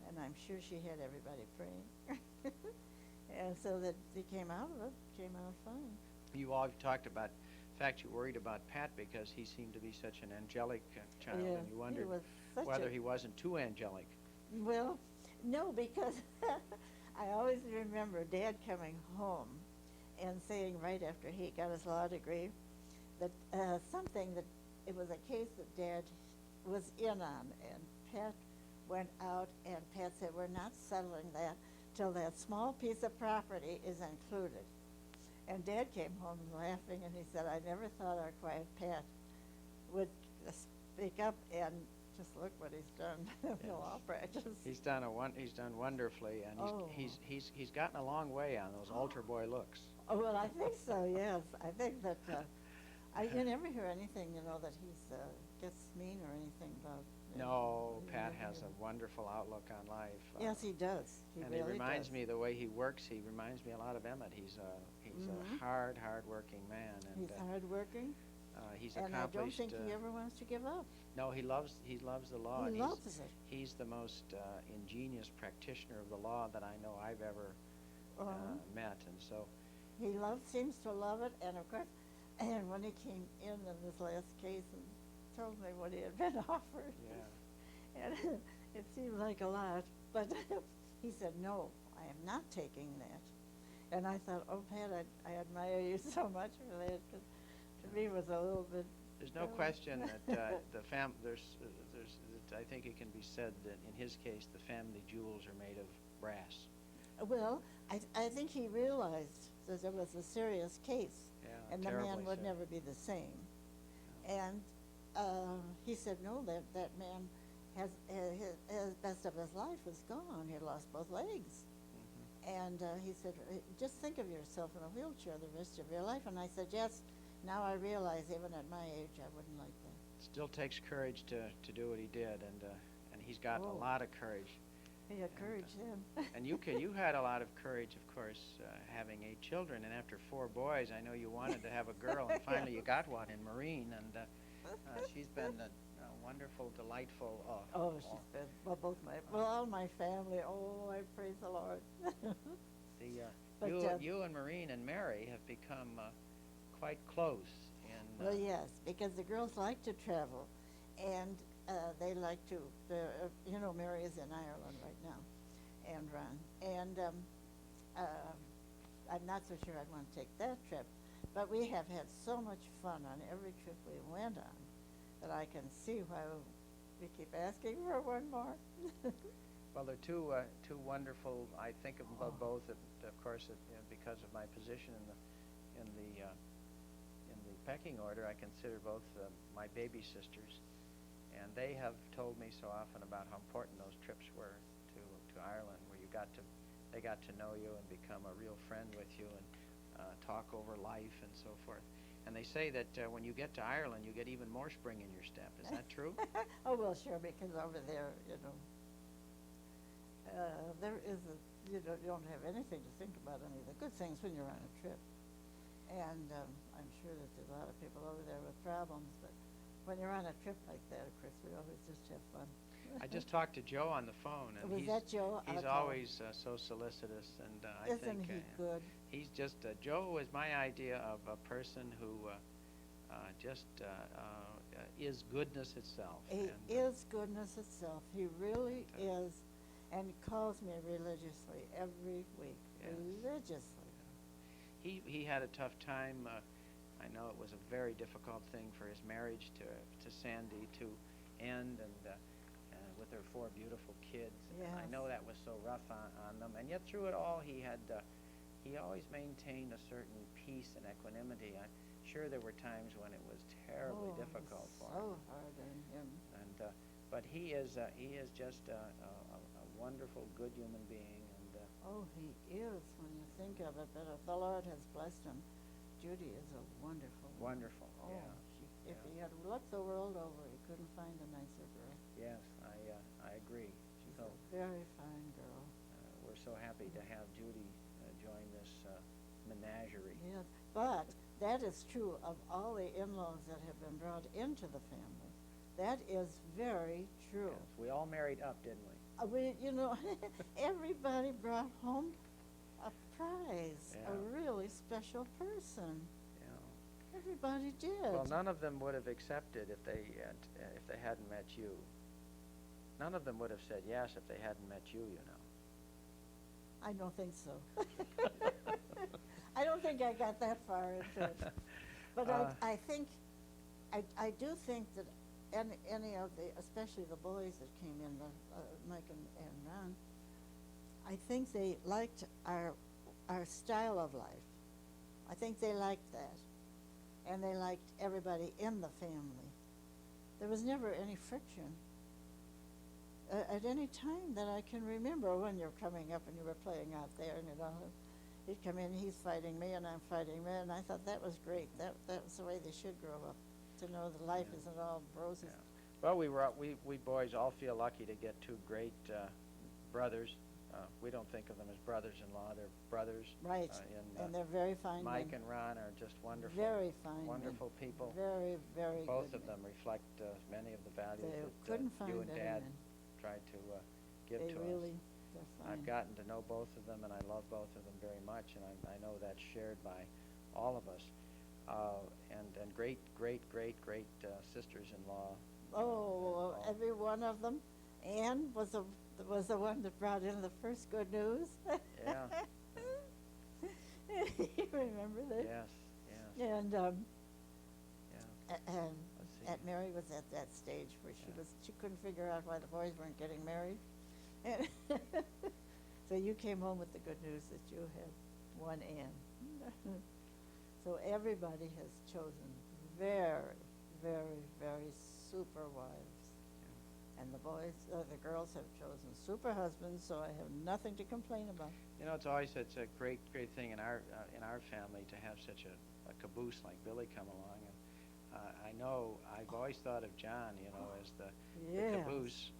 Speaker 3: and I'm sure she had everybody praying. And so that he came out of it, came out fine.
Speaker 1: You all talked about, in fact, you worried about Pat because he seemed to be such an angelic child,
Speaker 3: Yeah,
Speaker 1: and you wondered
Speaker 3: he was such
Speaker 1: whether
Speaker 3: a-
Speaker 1: he wasn't too angelic.
Speaker 3: Well, no, because I always remember Dad coming home and saying right after he got his law degree that something that it was a case that Dad was in on, and Pat went out and Pat said, "We're not settling that till that small piece of property is included." And Dad came home laughing, and he said, "I never thought our quiet Pat would speak up, and just look what he's done in law practice."
Speaker 1: He's done wonderfully, and
Speaker 3: Oh.
Speaker 1: he's gotten a long way on those altar boy looks.
Speaker 3: Oh, well, I think so, yes. I think that, you never hear anything, that he's, gets mean or anything about.
Speaker 1: No,
Speaker 3: you
Speaker 1: Pat
Speaker 3: never
Speaker 1: has
Speaker 3: hear.
Speaker 1: a wonderful outlook on life.
Speaker 3: Yes, he does. He
Speaker 1: and
Speaker 3: really
Speaker 1: he reminds
Speaker 3: does.
Speaker 1: me, the way he works, he reminds me a lot of Emmett. He's
Speaker 3: Mhm.
Speaker 1: a hard-working man, and
Speaker 3: He's hardworking,
Speaker 1: he's
Speaker 3: and I don't
Speaker 1: accomplished.
Speaker 3: think he ever wants to give up.
Speaker 1: No, he loves the law.
Speaker 3: He
Speaker 1: and
Speaker 3: loves it.
Speaker 1: He's the most ingenious practitioner of the law that I know I've ever met, and so.
Speaker 3: He seems to love it, and of course, and when he came in this last case and told me what he had been offered.
Speaker 1: Yeah.
Speaker 3: And it seemed like a lot, but he said, "No, I am not taking that." And I thought, "Oh, Pat, I admire you so much for that," because to me it was a little bit.
Speaker 1: There's no question that I think it can be said that in his case, the family jewels are made of brass.
Speaker 3: Well, I think he realized that it was a serious case,
Speaker 1: Yeah,
Speaker 3: and the man
Speaker 1: terribly
Speaker 3: would
Speaker 1: so.
Speaker 3: never be the same. And he said, "No, that man has his best of his life is gone. He lost both legs." And he said, "Just think of yourself in a wheelchair the rest of your life." And I said, "Yes, now I realize even at my age I wouldn't like that."
Speaker 1: It still takes courage to do what he did, and he's got a
Speaker 3: Oh.
Speaker 1: lot of courage.
Speaker 3: He had courage then.
Speaker 1: And you had a lot of courage, of course, having 8 children, and after 4 boys, I know you wanted to have a girl, and finally you got one in Maureen, and she's been a wonderful, delightful.
Speaker 3: Oh, she's been, all my family, oh, I praise the Lord. But,
Speaker 1: you and Maureen and Mary have become quite close. And
Speaker 3: well, yes, because the girls like to travel, and they like to, Mary is in Ireland right now, and Ron, and I'm not so sure I'd want to take that trip, but we have had so much fun on every trip we went on that I can see why we keep asking for one more.
Speaker 1: Well, they're two wonderful. I think of both, of course, because of my position in the pecking order. I consider both my baby sisters, and they have told me so often about how important those trips were to Ireland, where they got to know you and become a real friend with you, and talk over life and so forth. And they say that when you get to Ireland, you get even more spring in your step. Is that true?
Speaker 3: Oh, well, sure, because over there, there is you don't have anything to think about any of the good things when you're on a trip. And I'm sure that there's a lot of people over there with problems, but when you're on a trip like that, of course, we always just have fun.
Speaker 1: I just talked to Joe on the phone, and
Speaker 3: Was that Joe?
Speaker 1: he's
Speaker 3: I'll tell him.
Speaker 1: always so solicitous, and I
Speaker 3: Isn't
Speaker 1: think
Speaker 3: he good?
Speaker 1: he's just Joe is my idea of a person who is goodness itself.
Speaker 3: He
Speaker 1: and,
Speaker 3: is goodness itself. He really is, and he calls me religiously every week.
Speaker 1: Yes.
Speaker 3: Religiously.
Speaker 1: He had a tough time. I know it was a very difficult thing for his marriage to Sandy to end, and with their 4 beautiful kids.
Speaker 3: Yes.
Speaker 1: I know that was so rough on them, and yet through it all, he always maintained a certain peace and equanimity. I'm sure there were times when it was terribly difficult for him.
Speaker 3: So hard on him.
Speaker 1: And but he is just a wonderful, good human being, and
Speaker 3: Oh, he is when you think of it. But the Lord has blessed him. Judy is a wonderful.
Speaker 1: wonderful.
Speaker 3: Oh,
Speaker 1: Yeah.
Speaker 3: if he had looked the world over, he couldn't find a nicer girl.
Speaker 1: Yes, I agree.
Speaker 3: She's
Speaker 1: So
Speaker 3: a very fine girl.
Speaker 1: we're so happy to have Judy join this menagerie.
Speaker 3: Yes, but that is true of all the in-laws that have been brought into the family. That is very true.
Speaker 1: Yes, we all married up, didn't we?
Speaker 3: Everybody brought home a prize,
Speaker 1: Yeah.
Speaker 3: a really special person.
Speaker 1: Yeah.
Speaker 3: Everybody did.
Speaker 1: Well, none of them would have accepted if they hadn't met you. None of them would have said yes if they hadn't met you, you know.
Speaker 3: I don't think so. I don't think I got that far into it. But I think, I do think that any of the, especially the boys that came in, Mike and Ron, I think they liked our style of life. I think they liked that. And they liked everybody in the family. There was never any friction at any time that I can remember. When you're coming up and you were playing out there, and he'd come in, he's fighting me and I'm fighting him, and I thought that was great. That was the way they should grow up, to know that life isn't all roses.
Speaker 1: Yeah. Well, we boys all feel lucky to get two great brothers. We don't think of them as brothers-in-law; they're brothers.
Speaker 3: Right, and they're very fine
Speaker 1: Mike
Speaker 3: men.
Speaker 1: and Ron are just wonderful.
Speaker 3: Very fine
Speaker 1: wonderful
Speaker 3: men.
Speaker 1: people.
Speaker 3: Very, very
Speaker 1: Both
Speaker 3: good
Speaker 1: of them
Speaker 3: men.
Speaker 1: reflect many of the values
Speaker 3: They
Speaker 1: that
Speaker 3: couldn't find
Speaker 1: you and
Speaker 3: better
Speaker 1: Dad
Speaker 3: men.
Speaker 1: tried to give
Speaker 3: They
Speaker 1: to
Speaker 3: really,
Speaker 1: us.
Speaker 3: they're fine.
Speaker 1: I've gotten to know both of them, and I love both of them very much, and I know that's shared by all of us. And great sisters-in-law.
Speaker 3: Oh, every one of them. Anne was the one that brought in the first good news.
Speaker 1: Yeah.
Speaker 3: You remember that?
Speaker 1: Yes.
Speaker 3: And
Speaker 1: Yeah.
Speaker 3: and
Speaker 1: Let's see.
Speaker 3: Aunt Mary was at that stage where she couldn't figure out why the boys weren't getting married. And so you came home with the good news that you had one Anne. So everybody has chosen very, very, very super wives. And the girls have chosen super husbands, so I have nothing to complain about.
Speaker 1: You know, it's always such a great thing in our family to have such a caboose like Billy come along. And I know I've always thought of John, as the
Speaker 3: Yes.
Speaker 1: caboose.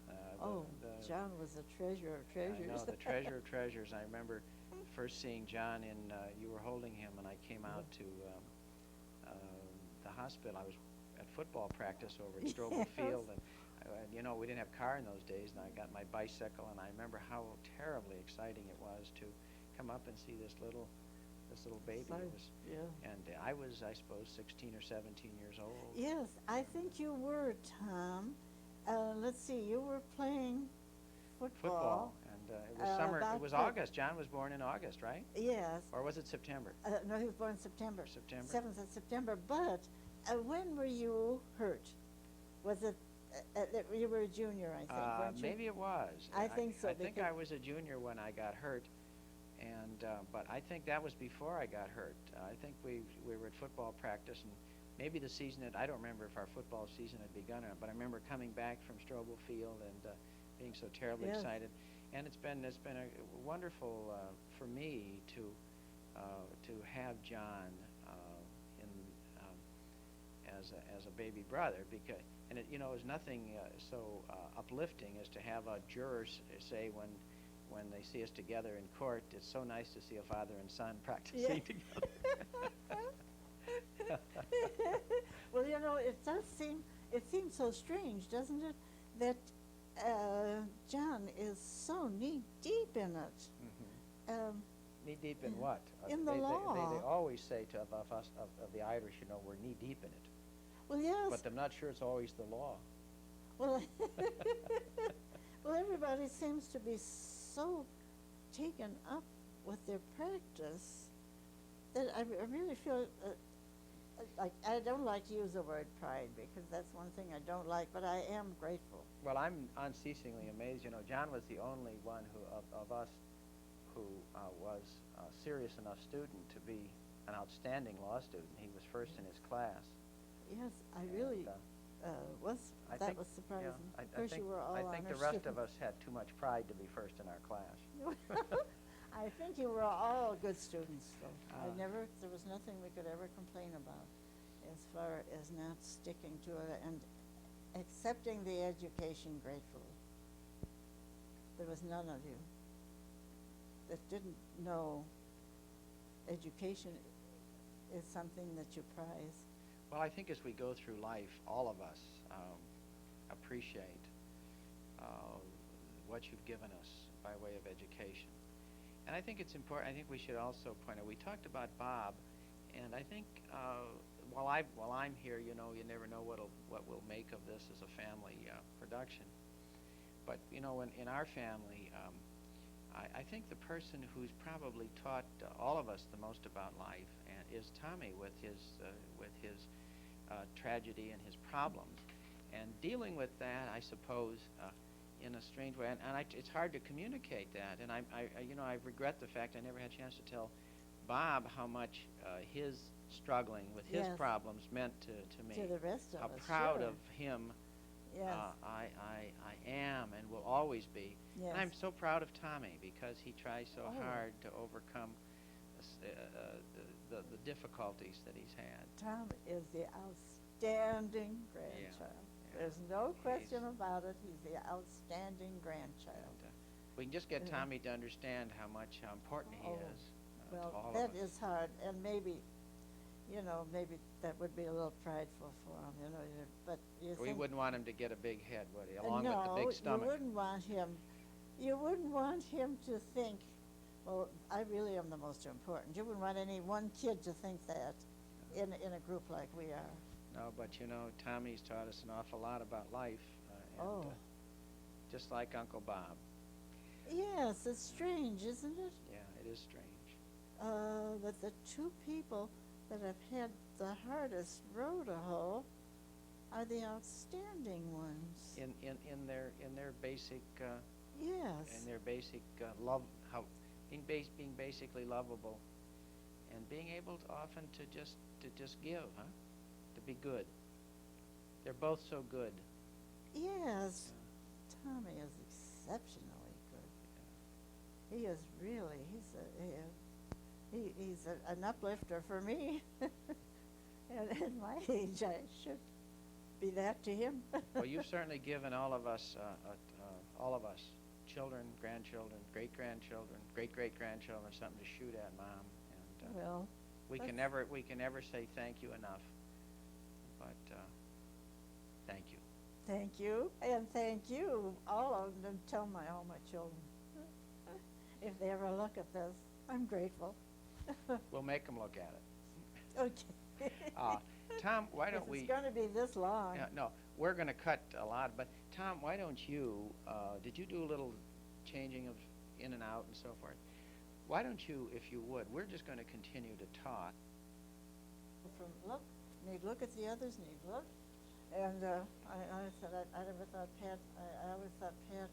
Speaker 3: John was the treasure of treasures.
Speaker 1: I know, the treasure of treasures. I remember first seeing John you were holding him, and I came out to the hospital. I was at football practice over at Strobel Field, and we didn't have a car in those days, and I got my bicycle, and I remember how terribly exciting it was to come up and see this little baby. And I was, I suppose, 16 or 17 years old.
Speaker 3: Yes, I think you were, Tom. Let's see, you were playing football.
Speaker 1: And it was summer. It was August. John was born in August, right?
Speaker 3: Yes.
Speaker 1: Or was it September?
Speaker 3: No, he was born in September.
Speaker 1: September.
Speaker 3: 7th of September. But when were you hurt? Was it, you were a junior, I think, weren't you?
Speaker 1: Maybe it was.
Speaker 3: I think so.
Speaker 1: I think I was a junior when I got hurt. But I think that was before I got hurt. I think we were at football practice, and maybe the season I don't remember if our football season had begun or not, but I remember coming back from Strobel Field and being so terribly excited. And it's been a wonderful for me to have John as a baby brother, because it is nothing so uplifting as to have a juror say when they see us together in court, it's so nice to see a father and son practicing together.
Speaker 3: Well, it seems so strange, doesn't it, that John is so knee-deep in it.
Speaker 1: Mm-hmm. Knee-deep in what?
Speaker 3: In the law.
Speaker 1: They always say to us, of the Irish, we're knee-deep in it.
Speaker 3: Well, yes.
Speaker 1: But I'm not sure it's always the law.
Speaker 3: Well, well, everybody seems to be so taken up with their practice that I really feel like I don't like to use the word pride, because that's one thing I don't like, but I am grateful.
Speaker 1: Well, I'm unceasingly amazed. John was the only one of us who was a serious enough student to be an outstanding law student. He was first in his class.
Speaker 3: Yes, I really was. That was surprising. Of course, you were all
Speaker 1: I think the rest of us had too much pride to be first in our class.
Speaker 3: I think you were all good students, though. There was nothing we could ever complain about as far as not sticking to it and accepting the education gratefully. There was none of you that didn't know education is something that you prize?
Speaker 1: Well, I think as we go through life, all of us appreciate uh, what you've given us by way of education. And I think it's important. I think we should also point out. We talked about Bob, and I think while I'm here, you know, you never know what we'll make of this as a family production. But you know, in our family, I think the person who's probably taught all of us the most about life is Tommy with his tragedy and his problems, and dealing with that, I suppose, in a strange way. And it's hard to communicate that. And I regret the fact I never had a chance to tell Bob how much his struggling with his
Speaker 3: Yes.
Speaker 1: problems meant to me.
Speaker 3: To the rest of
Speaker 1: how
Speaker 3: us,
Speaker 1: proud
Speaker 3: sure.
Speaker 1: of him
Speaker 3: Yes.
Speaker 1: I am and will always be.
Speaker 3: Yes.
Speaker 1: And I'm so proud of Tommy because he tries so
Speaker 3: Oh.
Speaker 1: hard to overcome the difficulties that he's had.
Speaker 3: Tom is the outstanding grandchild.
Speaker 1: Yeah.
Speaker 3: There's no question about it. He's the outstanding grandchild.
Speaker 1: And, we can just get
Speaker 3: Yeah.
Speaker 1: Tommy to understand how important he
Speaker 3: Oh,
Speaker 1: is to
Speaker 3: Well,
Speaker 1: all
Speaker 3: that
Speaker 1: of us.
Speaker 3: is hard, and maybe, maybe that would be a little prideful for him, but you
Speaker 1: We
Speaker 3: think.
Speaker 1: wouldn't want him to get a big head, would he? Along with the big
Speaker 3: No,
Speaker 1: stomach.
Speaker 3: you wouldn't want him to think, well, I really am the most important. You wouldn't want any one kid to think that in a group like we are.
Speaker 1: No, but you know, Tommy's taught us an awful lot about life,
Speaker 3: Oh.
Speaker 1: just like Uncle Bob.
Speaker 3: Yes, it's strange, isn't it?
Speaker 1: Yeah, it is strange.
Speaker 3: That the two people that have had the hardest road to hoe are the outstanding ones.
Speaker 1: In their basic
Speaker 3: Yes.
Speaker 1: love, being basically lovable, and being able to often to just give, huh? To be good. They're both so good.
Speaker 3: Yes. Tommy is exceptionally good. He is really. He's an uplifter for me. And at my age, I should be that to him.
Speaker 1: Well, you've certainly given all of us, children, grandchildren, great-grandchildren, great-great-grandchildren, something to shoot at, Mom. And
Speaker 3: Well,
Speaker 1: we can never say thank you enough. But thank you.
Speaker 3: thank you, and thank you, all of them. Tell all my children, if they ever look at this, I'm grateful.
Speaker 1: We'll make them look at it.
Speaker 3: Okay.
Speaker 1: Tom, why don't
Speaker 3: If
Speaker 1: we?
Speaker 3: it's going to be this long.
Speaker 1: Yeah, no, we're going to cut a lot. But Tom, why don't you? Did you do a little changing of in and out and so forth? Why don't you, if you would? We're just going to continue to talk.
Speaker 3: Look at the others, look. And I said, I never thought I always thought Pat,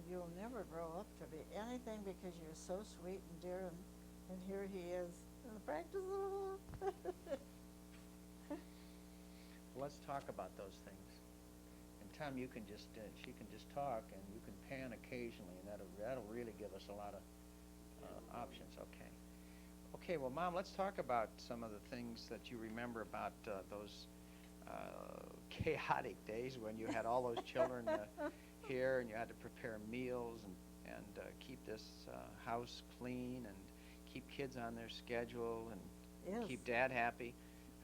Speaker 3: you'll never grow up to be anything because you're so sweet and dear, and here he is in the practice of
Speaker 1: Let's talk about those things. And Tom, you can just she can just talk, and you can pan occasionally, and that'll really give us a lot of options. Okay. Okay. Well, Mom, let's talk about some of the things that you remember about those chaotic days when you had all those children here, and you had to prepare meals and keep this house clean and keep kids on their schedule and
Speaker 3: Yes.
Speaker 1: keep Dad happy.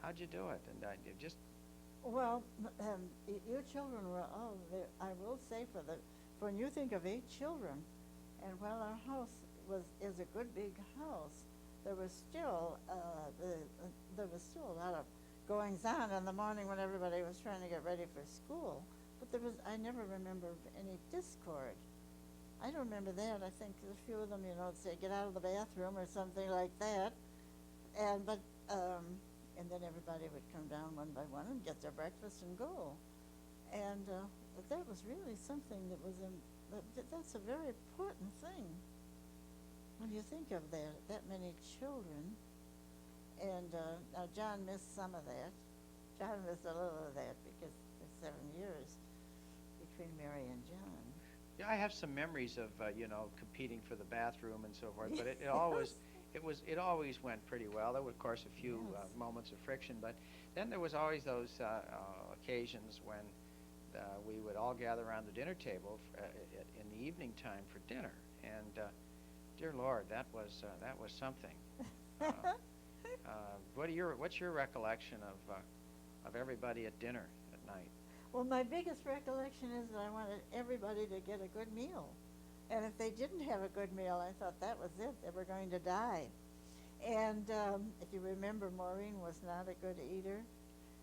Speaker 1: How'd you do it? And just
Speaker 3: Well, your children were all there. I will say when you think of 8 children, and while our house is a good big house, there was still a lot of goings on in the morning when everybody was trying to get ready for school. But I never remember any discord. I don't remember that. I think a few of them, say get out of the bathroom or something like that, and then everybody would come down one by one and get their breakfast and go. And that was really something that's a very important thing when you think of that many children. And now John missed some of that. John missed a little of that because there's 7 years between Mary and John.
Speaker 1: yeah, I have some memories of competing for the bathroom and so forth, but it always went pretty well. There were, of course, a few
Speaker 3: Yes.
Speaker 1: moments of friction, but then there was always those occasions when we would all gather around the dinner table in the evening time for dinner, and dear Lord, that was something. What's your recollection of everybody at dinner at night?
Speaker 3: Well, my biggest recollection is that I wanted everybody to get a good meal. And if they didn't have a good meal, I thought that was it. They were going to die. And if you remember, Maureen was not a good eater,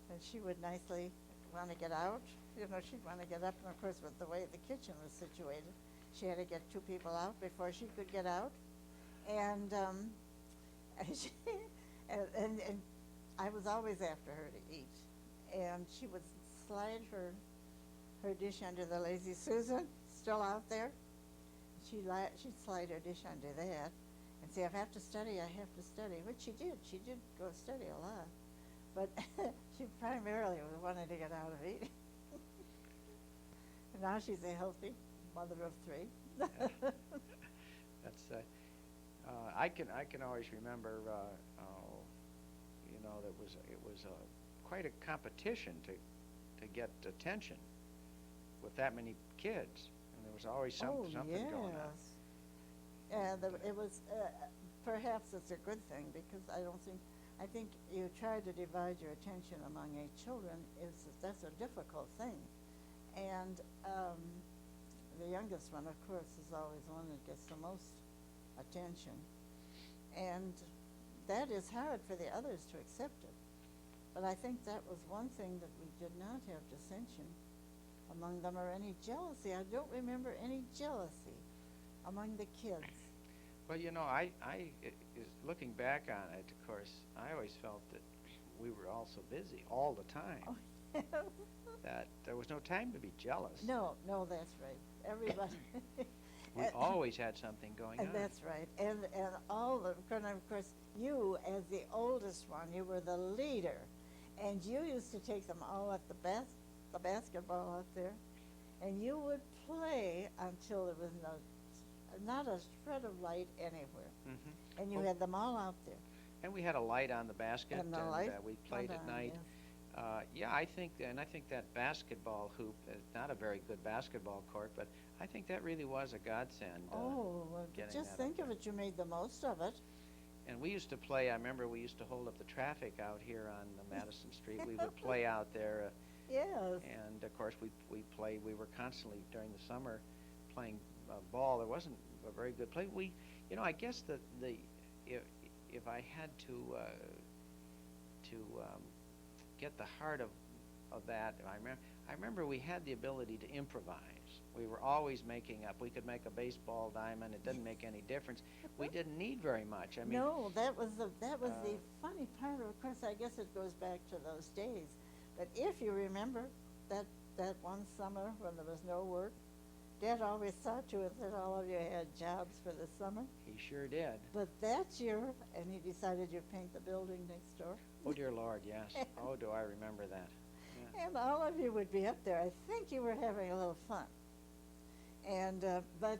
Speaker 3: and she would nicely want to get out. You know, she'd want to get up, and of course, with the way the kitchen was situated, she had to get two people out before she could get out. And she, and I was always after her to eat, and she would slide her dish under the Lazy Susan, still out there. She'd slide her dish under that, and say, if I have to study, I have to study, which she did. She did go study a lot, but she primarily was wanting to get out of eating. And now she's a healthy mother of three.
Speaker 1: That's I can always remember, you know, it was quite a competition to get attention with that many kids, and there was always something going on.
Speaker 3: And it was perhaps it's a good thing, because I think you try to divide your attention among 8 children. That's a difficult thing, and the youngest one, of course, is always the one that gets the most attention, and that is hard for the others to accept it. But I think that was one thing that we did not have dissension among them, or any jealousy. I don't remember any jealousy among the kids.
Speaker 1: Well, you know, looking back on it, of course, I always felt that we were all so busy all the time.
Speaker 3: Oh, yes.
Speaker 1: That there was no time to be jealous.
Speaker 3: No, that's right. Everybody.
Speaker 1: We always had something going on.
Speaker 3: And that's right. And of course, you as the oldest one, you were the leader, and you used to take them all at the basketball out there, and you would play until there was not a shred of light anywhere. Mm-hmm. And you had them all out there.
Speaker 1: And we had a light on the basket, and we played at night.
Speaker 3: Yes.
Speaker 1: I think that basketball hoop is not a very good basketball court, but I think that really was a godsend.
Speaker 3: Just think of it, you made the most of it.
Speaker 1: And we used to play, I remember we used to hold up the traffic out here on Madison Street. We would play out there.
Speaker 3: Yes.
Speaker 1: And of course we were constantly during the summer playing ball. There wasn't a very good play. I guess that if I had to get the heart of that, I remember we had the ability to improvise. We were always making up. We could make a baseball diamond. It didn't make any difference. We didn't need very much. I mean,
Speaker 3: no, that was the funny part. Of course, I guess it goes back to those days. But if you remember that one summer when there was no work, Dad always saw to it that all of you had jobs for the summer.
Speaker 1: He sure did.
Speaker 3: But that year, and he decided you'd paint the building next door.
Speaker 1: Oh, dear Lord, yes. Oh, do I remember that. Yeah.
Speaker 3: And all of you would be up there. I think you were having a little fun. And but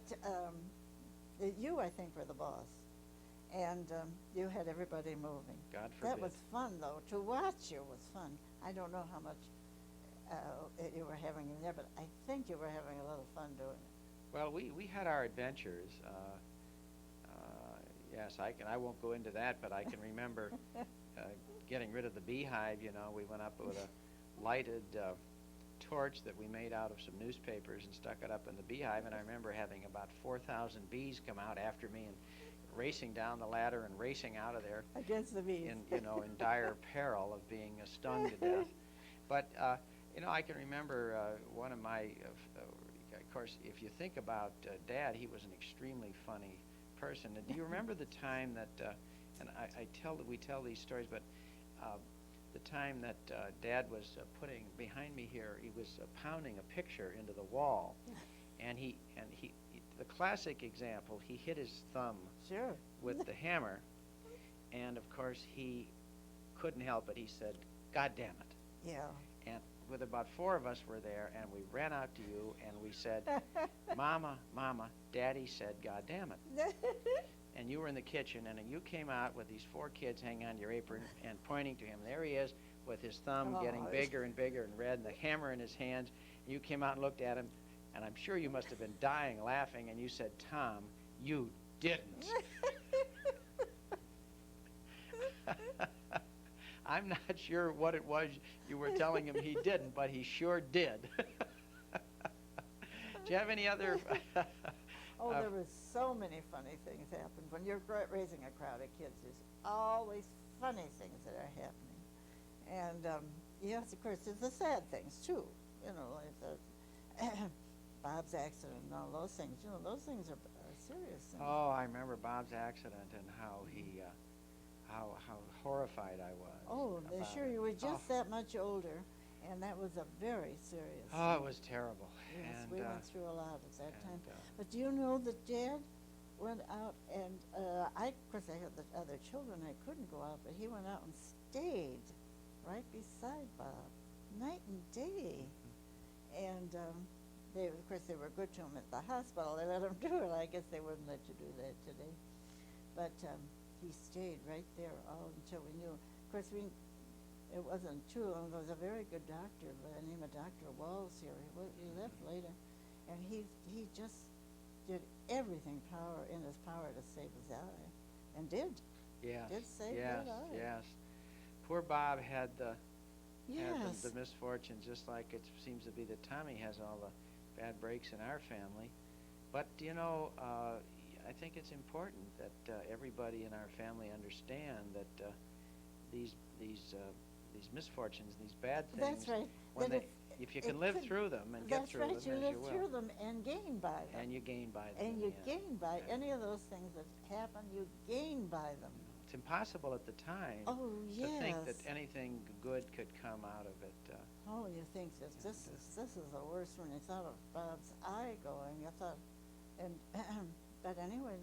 Speaker 3: you, I think, were the boss. And you had everybody moving.
Speaker 1: God forbid.
Speaker 3: That was fun, though. To watch you was fun. I don't know how much you were having in there, but I think you were having a little fun doing it.
Speaker 1: Well, we had our adventures. Yes, I won't go into that, but I can remember getting rid of the beehive. You know, we went up with a lighted torch that we made out of some newspapers and stuck it up in the beehive, and I remember having about 4,000 bees come out after me and racing down the ladder and racing out of there
Speaker 3: against the bees,
Speaker 1: in dire peril of being stung to death. But I can remember one of my, of course, if you think about Dad, he was an extremely funny person. And do you remember the time that, and we tell these stories, but the time that Dad was putting behind me here, he was pounding a picture into the wall, and he the classic example, he hit his thumb
Speaker 3: sure.
Speaker 1: with the hammer, and of course he couldn't help it. He said, "God damn it!"
Speaker 3: Yeah.
Speaker 1: And with about 4 of us were there, and we ran out to you, and we said, Mama, Daddy said, God damn it. And you were in the kitchen, and you came out with these 4 kids hanging on your apron and pointing to him. There he is with his thumb getting bigger and bigger and red, and the hammer in his hands. And you came out and looked at him, and I'm sure you must have been dying laughing, and you said, Tom, you didn't. I'm not sure what it was you were telling him he didn't, but he sure did. Do you have any other?
Speaker 3: Oh, there was so many funny things happen. When you're raising a crowd of kids, there's always funny things that are happening. And yes, of course, there's the sad things too. You know, like the Bob's accident and all those things. You know, those things are serious things.
Speaker 1: Oh, I remember Bob's accident and how he, how horrified I was.
Speaker 3: Oh, they're
Speaker 1: about
Speaker 3: sure
Speaker 1: it.
Speaker 3: you were just
Speaker 1: Oh.
Speaker 3: that much older, and that was a very serious
Speaker 1: Oh, it
Speaker 3: thing.
Speaker 1: was terrible.
Speaker 3: Yes,
Speaker 1: And,
Speaker 3: we went through a lot at that time.
Speaker 1: and,
Speaker 3: But do you know that Dad went out and of course, I had the other children. I couldn't go out, but he went out and stayed right beside Bob, night and day. And of course, they were good to him at the hospital. They let him do it. I guess they wouldn't let you do that today. But he stayed right there all until we knew. Of course, it wasn't too long. There was a very good doctor by the name of Dr. Walls here. He left later, and he just did everything in his power to save his eye, and did.
Speaker 1: yes,
Speaker 3: Did save
Speaker 1: yes,
Speaker 3: that eye.
Speaker 1: yes. Poor Bob had the
Speaker 3: Yes.
Speaker 1: the misfortune, just like it seems to be that Tommy has all the bad breaks in our family. But you know, I think it's important that everybody in our family understand that these misfortunes, these bad things,
Speaker 3: That's right.
Speaker 1: when
Speaker 3: That
Speaker 1: if you
Speaker 3: it
Speaker 1: can live
Speaker 3: could-
Speaker 1: through them and get
Speaker 3: That's
Speaker 1: through
Speaker 3: right.
Speaker 1: them,
Speaker 3: You
Speaker 1: as
Speaker 3: live
Speaker 1: you will,
Speaker 3: through them and gain by them.
Speaker 1: and you gain by them.
Speaker 3: And
Speaker 1: in
Speaker 3: you
Speaker 1: the end.
Speaker 3: gain by
Speaker 1: Yeah.
Speaker 3: any of those things that happen. You gain by them.
Speaker 1: It's impossible at the time
Speaker 3: Oh
Speaker 1: to think that
Speaker 3: yes.
Speaker 1: anything good could come out of it.
Speaker 3: Oh, you think that this is the worst when you thought of Bob's eye going. You thought, and but anyway,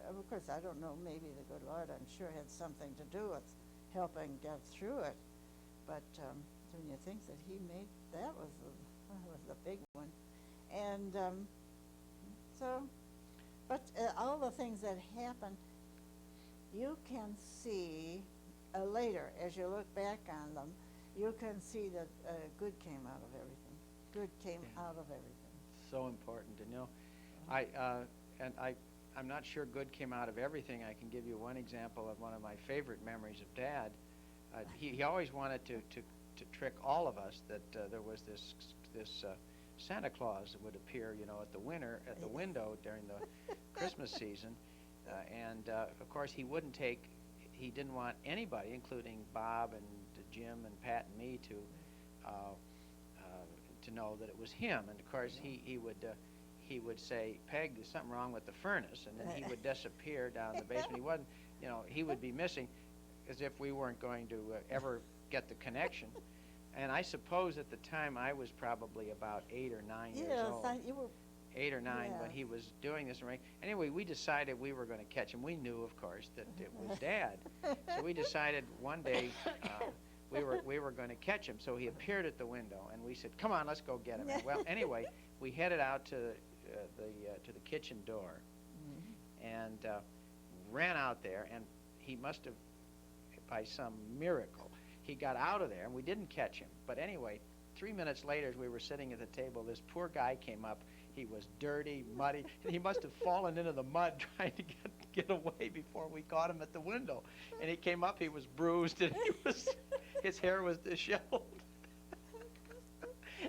Speaker 3: of course I don't know. Maybe the good Lord, I'm sure, had something to do with helping get through it. But when you think that he made that was the big one, and so, but all the things that happen, you can see later as you look back on them. You can see that good came out of everything. Good came
Speaker 1: Yeah.
Speaker 3: out of everything.
Speaker 1: So important, and you know, I'm not sure good came out of everything. I can give you one example of one of my favorite memories of Dad. He always wanted to trick all of us that there was this Santa Claus that would appear, you know, at the window during the Christmas season, and of course he didn't want anybody, including Bob and Jim and Pat and me, to know that it was him. And of course he would say, "Peg, there's something wrong with the furnace," and then he would disappear down the basement. He wasn't, you know, he would be missing, as if we weren't going to ever get the connection. And I suppose at the time I was probably about 8 or 9 years old.
Speaker 3: Yes, you were.
Speaker 1: 8 or 9 when
Speaker 3: Yes.
Speaker 1: he was doing this. Anyway, we decided we were going to catch him. We knew, of course, that it was Dad. So we decided one day we were going to catch him. So he appeared at the window, and we said, "Come on, let's go get him." And well, anyway, we headed out to the kitchen door, and ran out there, and he must have, by some miracle, he got out of there, and we didn't catch him. But anyway, 3 minutes later, as we were sitting at the table, this poor guy came up. He was dirty, muddy, and he must have fallen into the mud trying to get away before we caught him at the window. And he came up, he was bruised, and his hair was disheveled.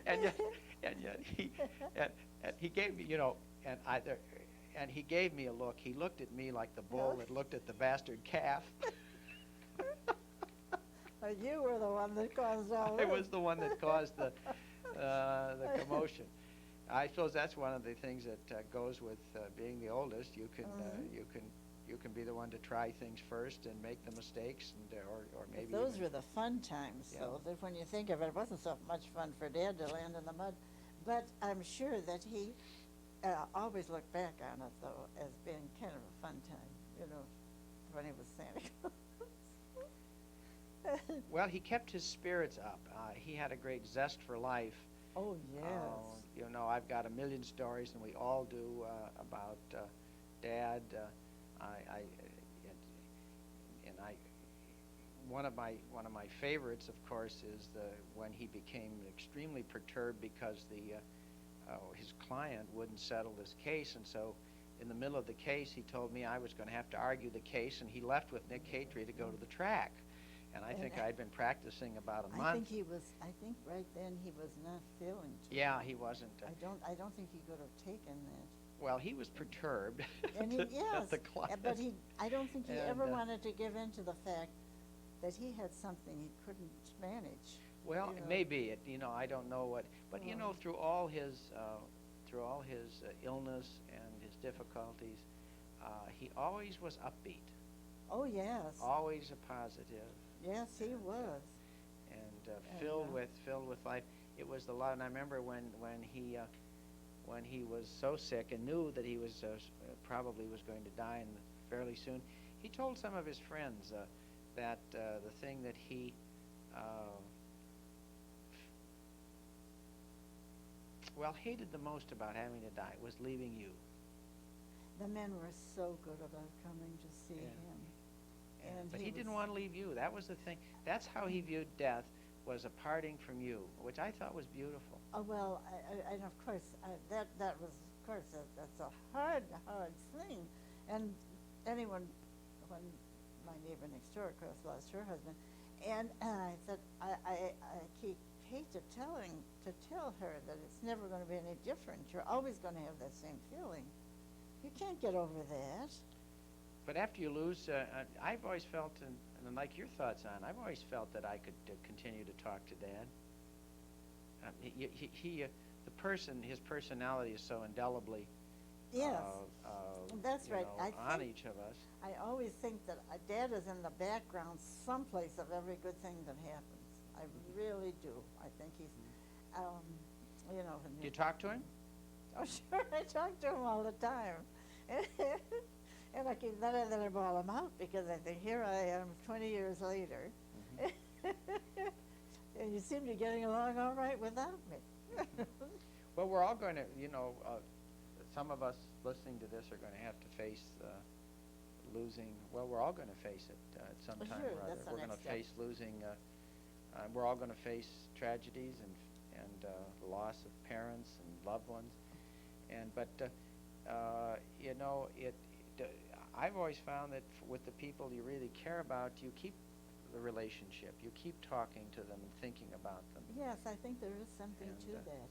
Speaker 1: and yet he gave me, you know, and he gave me a look. He looked at me like the bull that looked at the bastard calf.
Speaker 3: You were the one that caused all
Speaker 1: I
Speaker 3: this.
Speaker 1: was the one that caused the commotion. I suppose that's one of the things that goes with being the oldest. You can be the one to try things first and make the mistakes, and or maybe
Speaker 3: Those
Speaker 1: even,
Speaker 3: were the fun times,
Speaker 1: Yeah.
Speaker 3: though. That when you think of it, it wasn't so much fun for Dad to land in the mud, but I'm sure that he always looked back on it, though, as being kind of a fun time. You know, when he was Santa Claus.
Speaker 1: Well, he kept his spirits up. He had a great zest for life.
Speaker 3: Oh yes.
Speaker 1: You know, I've got a million stories, and we all do, about Dad. One of my favorites, of course, is when he became extremely perturbed because his client wouldn't settle this case, and so in the middle of the case, he told me I was going to have to argue the case, and he left with Nick Catry to go to the track. And I think I'd been practicing about a month.
Speaker 3: I think right then he was not feeling too
Speaker 1: Yeah,
Speaker 3: well.
Speaker 1: he wasn't.
Speaker 3: I don't think he could have taken that.
Speaker 1: Well, he was perturbed
Speaker 3: And
Speaker 1: at the class.
Speaker 3: but I don't think he ever
Speaker 1: And,
Speaker 3: wanted to give in to the fact that he had something he couldn't manage.
Speaker 1: Well,
Speaker 3: you know.
Speaker 1: maybe I don't know what, but
Speaker 3: Well.
Speaker 1: through all his illness and his difficulties, he always was upbeat,
Speaker 3: Oh, yes.
Speaker 1: always a positive,
Speaker 3: Yes, he was.
Speaker 1: and
Speaker 3: And,
Speaker 1: filled with life. It was the love, and I remember when he was so sick and knew that he was probably was going to die fairly soon. He told some of his friends that the thing that he hated the most about having to die was leaving you.
Speaker 3: The men were so good about coming to see
Speaker 1: Yeah.
Speaker 3: him.
Speaker 1: But he didn't want to leave you. That was the thing. That's how he viewed death, was a parting from you, which I thought was beautiful.
Speaker 3: Oh, well, and of course, that was, of course, that's a hard thing. And when my neighbor next door, of course, lost her husband, and I said, I hate to tell her that it's never going to be any different. You're always going to have that same feeling. You can't get over that.
Speaker 1: But after you lose, I've always felt, and like your thoughts on, I've always felt that I could continue to talk to Dad. His personality is so indelibly
Speaker 3: Yes, that's right.
Speaker 1: on each of us.
Speaker 3: I always think that Dad is in the background someplace of every good thing that happens. I really do. I think he's,
Speaker 1: Do you talk to him?
Speaker 3: Oh, sure, I talk to him all the time. And I keep, then I ball him out because I think, here I am 20 years later. And you seem to be getting along all right without me.
Speaker 1: Well, we're all going to, some of us listening to this are going to have to face losing. Well, we're all going to face it at some time
Speaker 3: Sure,
Speaker 1: or other.
Speaker 3: that's the
Speaker 1: We're going
Speaker 3: next
Speaker 1: to
Speaker 3: step.
Speaker 1: face losing. We're all going to face tragedies and the loss of parents and loved ones. I've always found that with the people you really care about, you keep the relationship. You keep talking to them and thinking about them.
Speaker 3: Yes, I think there is something
Speaker 1: And,
Speaker 3: to that.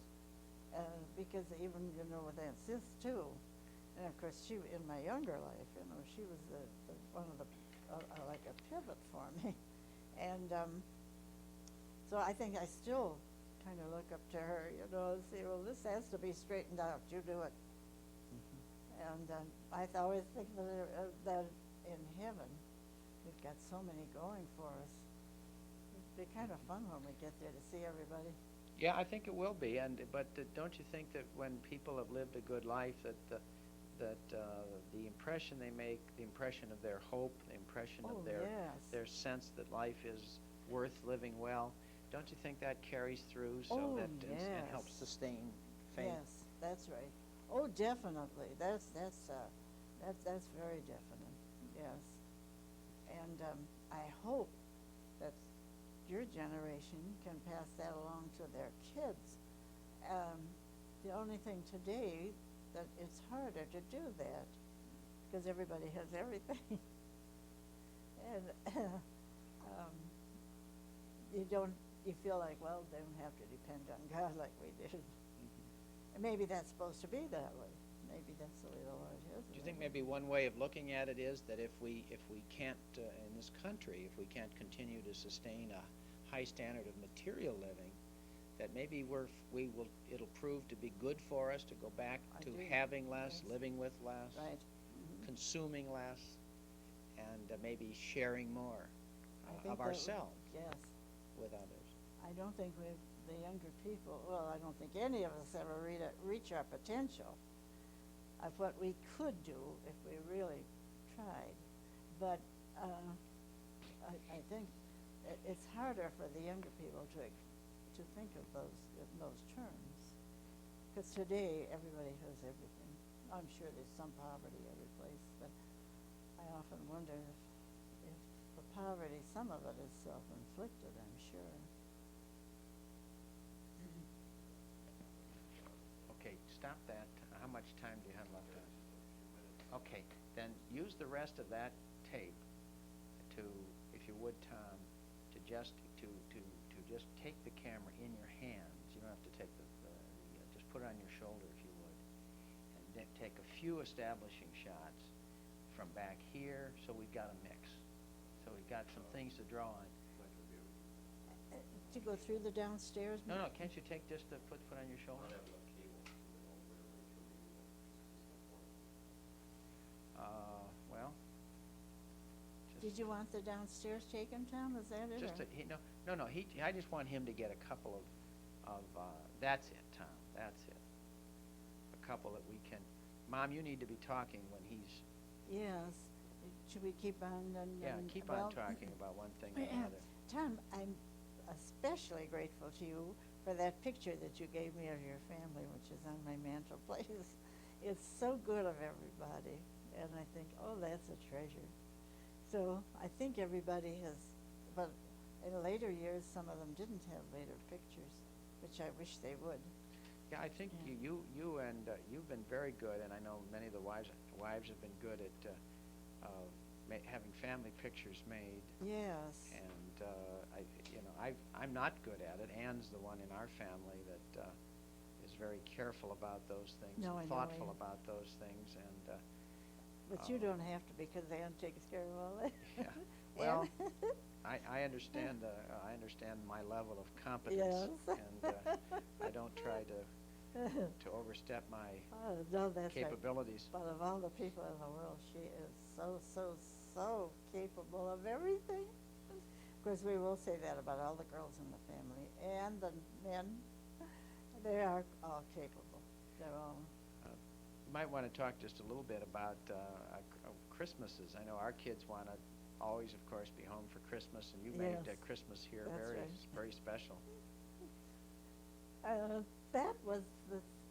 Speaker 3: Because even, with Aunt Sis too, and of course she, in my younger life, she was one of the, like a pivot for me. And so I think I still kind of look up to her, and say, well, this has to be straightened out, you do it. And I always think that in heaven, we've got so many going for us. It'd be kind of fun when we get there to see everybody.
Speaker 1: Yeah, I think it will be. But don't you think that when people have lived a good life, that the impression they make, the impression of their hope, the impression of their sense that life is worth living well, don't you think that carries through so that and helps sustain faith?
Speaker 3: Yes, that's right. Oh, definitely. That's very definite. Yes. And I hope that your generation can pass that along to their kids. The only thing today that it's harder to do that because everybody has everything. And you feel like, well, they don't have to depend on God like we did. And maybe that's supposed to be that way. Maybe that's the way the Lord has it.
Speaker 1: Do you think maybe one way of looking at it is that if we can't in this country, if we can't continue to sustain a high standard of material living, that maybe it'll prove to be good for us to go back to having less, living with less,
Speaker 3: right.
Speaker 1: Consuming less, and maybe sharing more of ourselves with others.
Speaker 3: I don't think the younger people, well, I don't think any of us ever reach our potential of what we could do if we really tried. But I think it's harder for the younger people to think of those terms. Because today, everybody has everything. I'm sure there's some poverty every place, but I often wonder if the poverty, some of it is self-inflicted, I'm sure.
Speaker 1: Okay, stop that. How much time do you have left on? Okay, then use the rest of that tape to, if you would, Tom, to just take the camera in your hands. You don't have to take just put it on your shoulder if you would, and then take a few establishing shots from back here, so we've got a mix. So we've got some things to draw on.
Speaker 3: To go through the downstairs?
Speaker 1: No, can't you take just the put on your shoulder? Well.
Speaker 3: Did you want the downstairs taken, Tom? Is that it?
Speaker 1: Just
Speaker 3: or-
Speaker 1: no. I just want him to get a couple of. That's it, Tom. That's it. A couple that we can. Mom, you need to be talking when he's.
Speaker 3: Yes. Should we keep on and?
Speaker 1: Yeah, keep on talking about one thing or another.
Speaker 3: Tom, I'm especially grateful to you for that picture that you gave me of your family, which is on my mantelpiece. It's so good of everybody, and I think, oh, that's a treasure. So I think everybody has, but in later years, some of them didn't have later pictures, which I wish they would.
Speaker 1: Yeah, I think
Speaker 3: Yeah.
Speaker 1: you've been very good, and I know many of the wives have been good at having family pictures made.
Speaker 3: Yes.
Speaker 1: And I'm not good at it. Ann's the one in our family that is very careful about those things,
Speaker 3: No, I
Speaker 1: and
Speaker 3: know,
Speaker 1: thoughtful
Speaker 3: Ann.
Speaker 1: about those things, and.
Speaker 3: But you don't have to, because Ann takes care of all that.
Speaker 1: Yeah. Well, I understand my level of competence,
Speaker 3: Yes.
Speaker 1: and I don't try to overstep my
Speaker 3: Oh, no, that's right.
Speaker 1: capabilities.
Speaker 3: But of all the people in the world, she is so capable of everything. Of course, we will say that about all the girls in the family and the men. They are all capable. They're all.
Speaker 1: You might want to talk just a little bit about Christmases. I know our kids want to always, of course, be home for Christmas, and you made
Speaker 3: Yes,
Speaker 1: Christmas here
Speaker 3: that's
Speaker 1: very
Speaker 3: right.
Speaker 1: very special.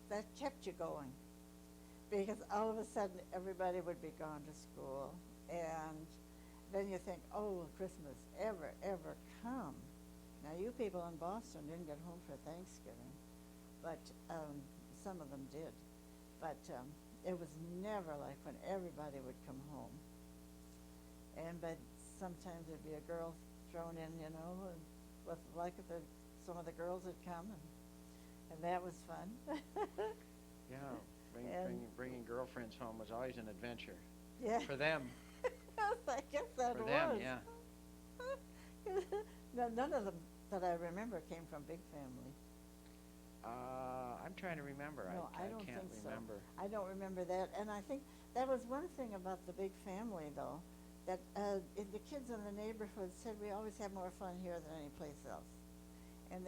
Speaker 3: That kept you going, because all of a sudden everybody would be gone to school, and then you think, oh, will Christmas ever come? Now, you people in Boston didn't get home for Thanksgiving, but some of them did. But it was never like when everybody would come home. But sometimes there'd be a girl thrown in, and with some of the girls would come, and that was fun.
Speaker 1: Yeah,
Speaker 3: And-
Speaker 1: bringing girlfriends home was always an adventure.
Speaker 3: Yeah.
Speaker 1: For them.
Speaker 3: I guess that
Speaker 1: For
Speaker 3: was.
Speaker 1: them, yeah.
Speaker 3: No, none of them that I remember came from big family.
Speaker 1: I'm trying to remember.
Speaker 3: No, I
Speaker 1: I
Speaker 3: don't
Speaker 1: can't
Speaker 3: think
Speaker 1: remember.
Speaker 3: so. I don't remember that, and I think that was one thing about the big family, though, that the kids in the neighborhood said we always have more fun here than any place else, and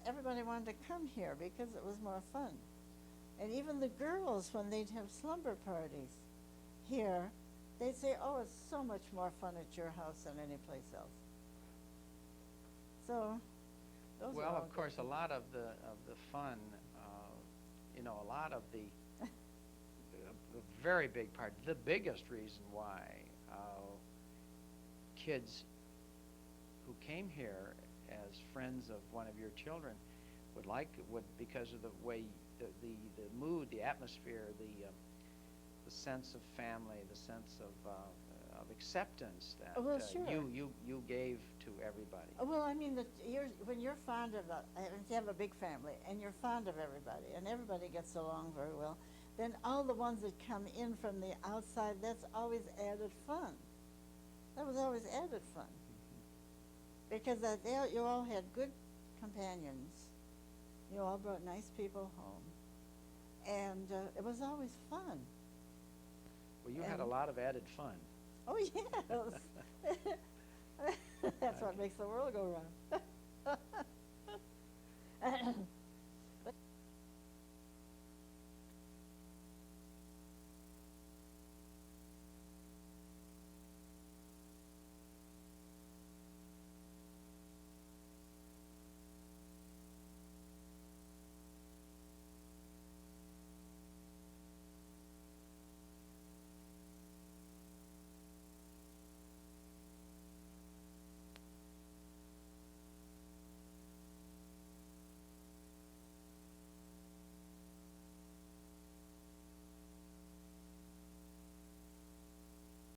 Speaker 3: everybody wanted to come here because it was more fun, and even the girls, when they'd have slumber parties here, they'd say, "Oh, it's so much more fun at your house than any place else." So, those are
Speaker 1: Well,
Speaker 3: all
Speaker 1: of
Speaker 3: good
Speaker 1: course, a
Speaker 3: things.
Speaker 1: lot of the fun, a lot of the very big part, the biggest reason why kids who came here as friends of one of your children would because of the way the mood, the atmosphere, the sense of family, the sense of acceptance that
Speaker 3: Well, sure.
Speaker 1: you gave to everybody.
Speaker 3: Well, I mean, when you're fond of if you have a big family and you're fond of everybody and everybody gets along very well, then all the ones that come in from the outside, that's always added fun. That was always added fun. Because you all had good companions. You all brought nice people home. And it was always fun.
Speaker 1: Well, you had a
Speaker 3: And-
Speaker 1: lot of added fun.
Speaker 3: Oh, yes. That's what makes the world go round.